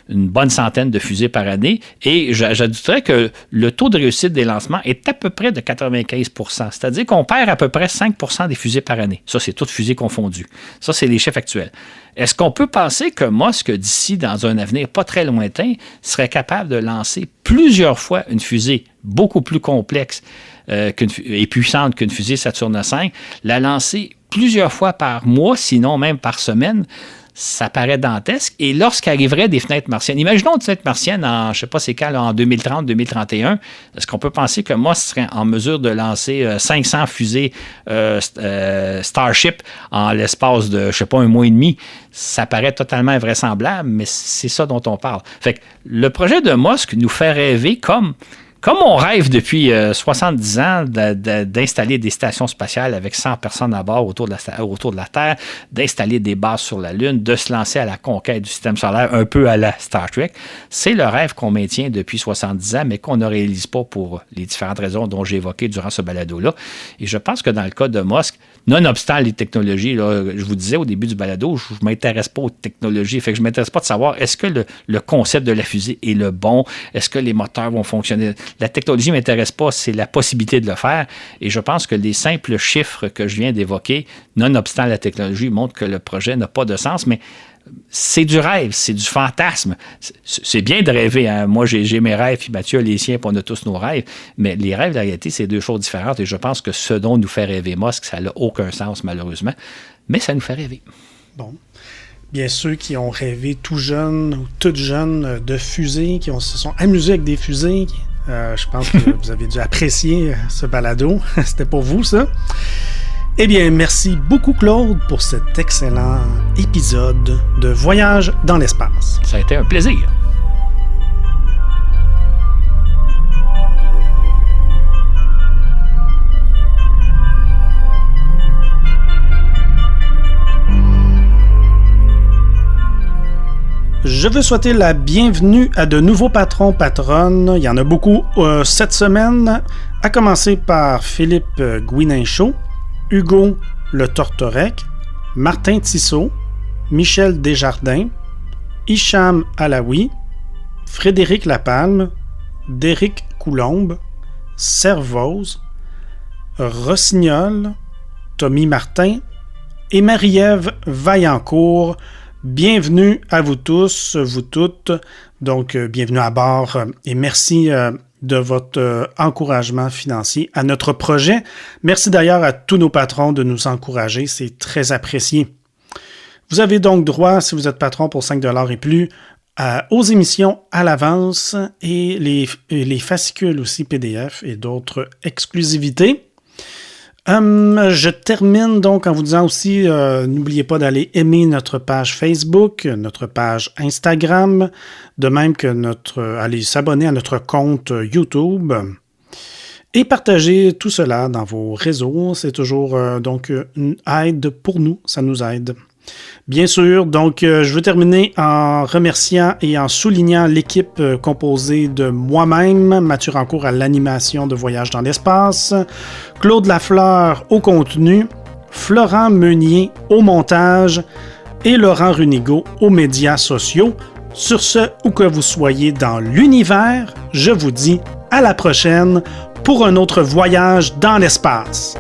une bonne centaine de fusées par année. Et j'ajouterais que le taux de réussite des lancements est à peu près de 95 %. C'est-à-dire qu'on perd à peu près 5 % des fusées par année. Ça, c'est toutes fusées confondues. Ça, c'est les chiffres actuels. Est-ce qu'on peut penser que Musk, d'ici, dans un avenir pas très lointain, serait capable de lancer plusieurs fois une fusée beaucoup plus complexe et puissante qu'une fusée Saturn V, la lancer plusieurs fois par mois, sinon même par semaine? Ça paraît dantesque. Et lorsqu'arriveraient des fenêtres martiennes, imaginons une fenêtre martienne en, je ne sais pas c'est quand, là, en 2030, 2031, est-ce qu'on peut penser que Musk serait en mesure de lancer 500 fusées Starship en l'espace de, je ne sais pas, un mois et demi? Ça paraît totalement invraisemblable, mais c'est ça dont on parle. Fait que le projet de Musk nous fait rêver comme on rêve depuis 70 ans d'installer des stations spatiales avec 100 personnes à bord autour de la Terre, d'installer des bases sur la Lune, de se lancer à la conquête du système solaire un peu à la Star Trek, c'est le rêve qu'on maintient depuis 70 ans, mais qu'on ne réalise pas pour les différentes raisons dont j'ai évoquées durant ce balado-là. Et je pense que dans le cas de Musk, nonobstant les technologies, là, je vous disais au début du balado, je ne m'intéresse pas aux technologies. Fait que je ne m'intéresse pas de savoir est-ce que le concept de la fusée est le bon, est-ce que les moteurs vont fonctionner. La technologie ne m'intéresse pas, c'est la possibilité de le faire. Et je pense que les simples chiffres que je viens d'évoquer, nonobstant la technologie, montrent que le projet n'a pas de sens. Mais c'est du rêve, c'est du fantasme. C'est bien de rêver. Hein? Moi, j'ai mes rêves, puis Mathieu a les siens, puis on a tous nos rêves. Mais les rêves, la réalité, c'est deux choses différentes. Et je pense que ce dont nous fait rêver Musk, ça n'a aucun sens, malheureusement. Mais ça nous fait rêver. Bon. Bien ceux qui ont rêvé tout jeune ou toutes jeunes de fusées, se sont amusés avec des fusées, je pense que vous avez dû apprécier ce balado. C'était pour vous, ça. Eh bien, merci beaucoup, Claude, pour cet excellent épisode de Voyage dans l'espace. Ça a été un plaisir. Je veux souhaiter la bienvenue à de nouveaux patrons, patronnes. Il y en a beaucoup cette semaine, à commencer par Philippe Guininchaud, Hugo Le Tortorec, Martin Tissot, Michel Desjardins, Hicham Alaoui, Frédéric Lapalme, Déric Coulombe, Servoz, Rossignol, Tommy Martin et Marie-Ève Vaillancourt. Bienvenue à vous tous, vous toutes. Donc, bienvenue à bord et merci de votre encouragement financier à notre projet. Merci d'ailleurs à tous nos patrons de nous encourager, c'est très apprécié. Vous avez donc droit, si vous êtes patron pour 5 $ et plus, aux émissions à l'avance et les fascicules aussi PDF et d'autres exclusivités. Je termine donc en vous disant aussi, n'oubliez pas d'aller aimer notre page Facebook, notre page Instagram, de même que aller s'abonner à notre compte YouTube et partager tout cela dans vos réseaux. C'est toujours donc une aide pour nous, ça nous aide. Bien sûr, donc je veux terminer en remerciant et en soulignant l'équipe composée de moi-même, Mathieu Rancourt à l'animation de Voyage dans l'espace, Claude Lafleur au contenu, Florent Meunier au montage et Laurent Runigo aux médias sociaux. Sur ce, où que vous soyez dans l'univers, je vous dis à la prochaine pour un autre voyage dans l'espace.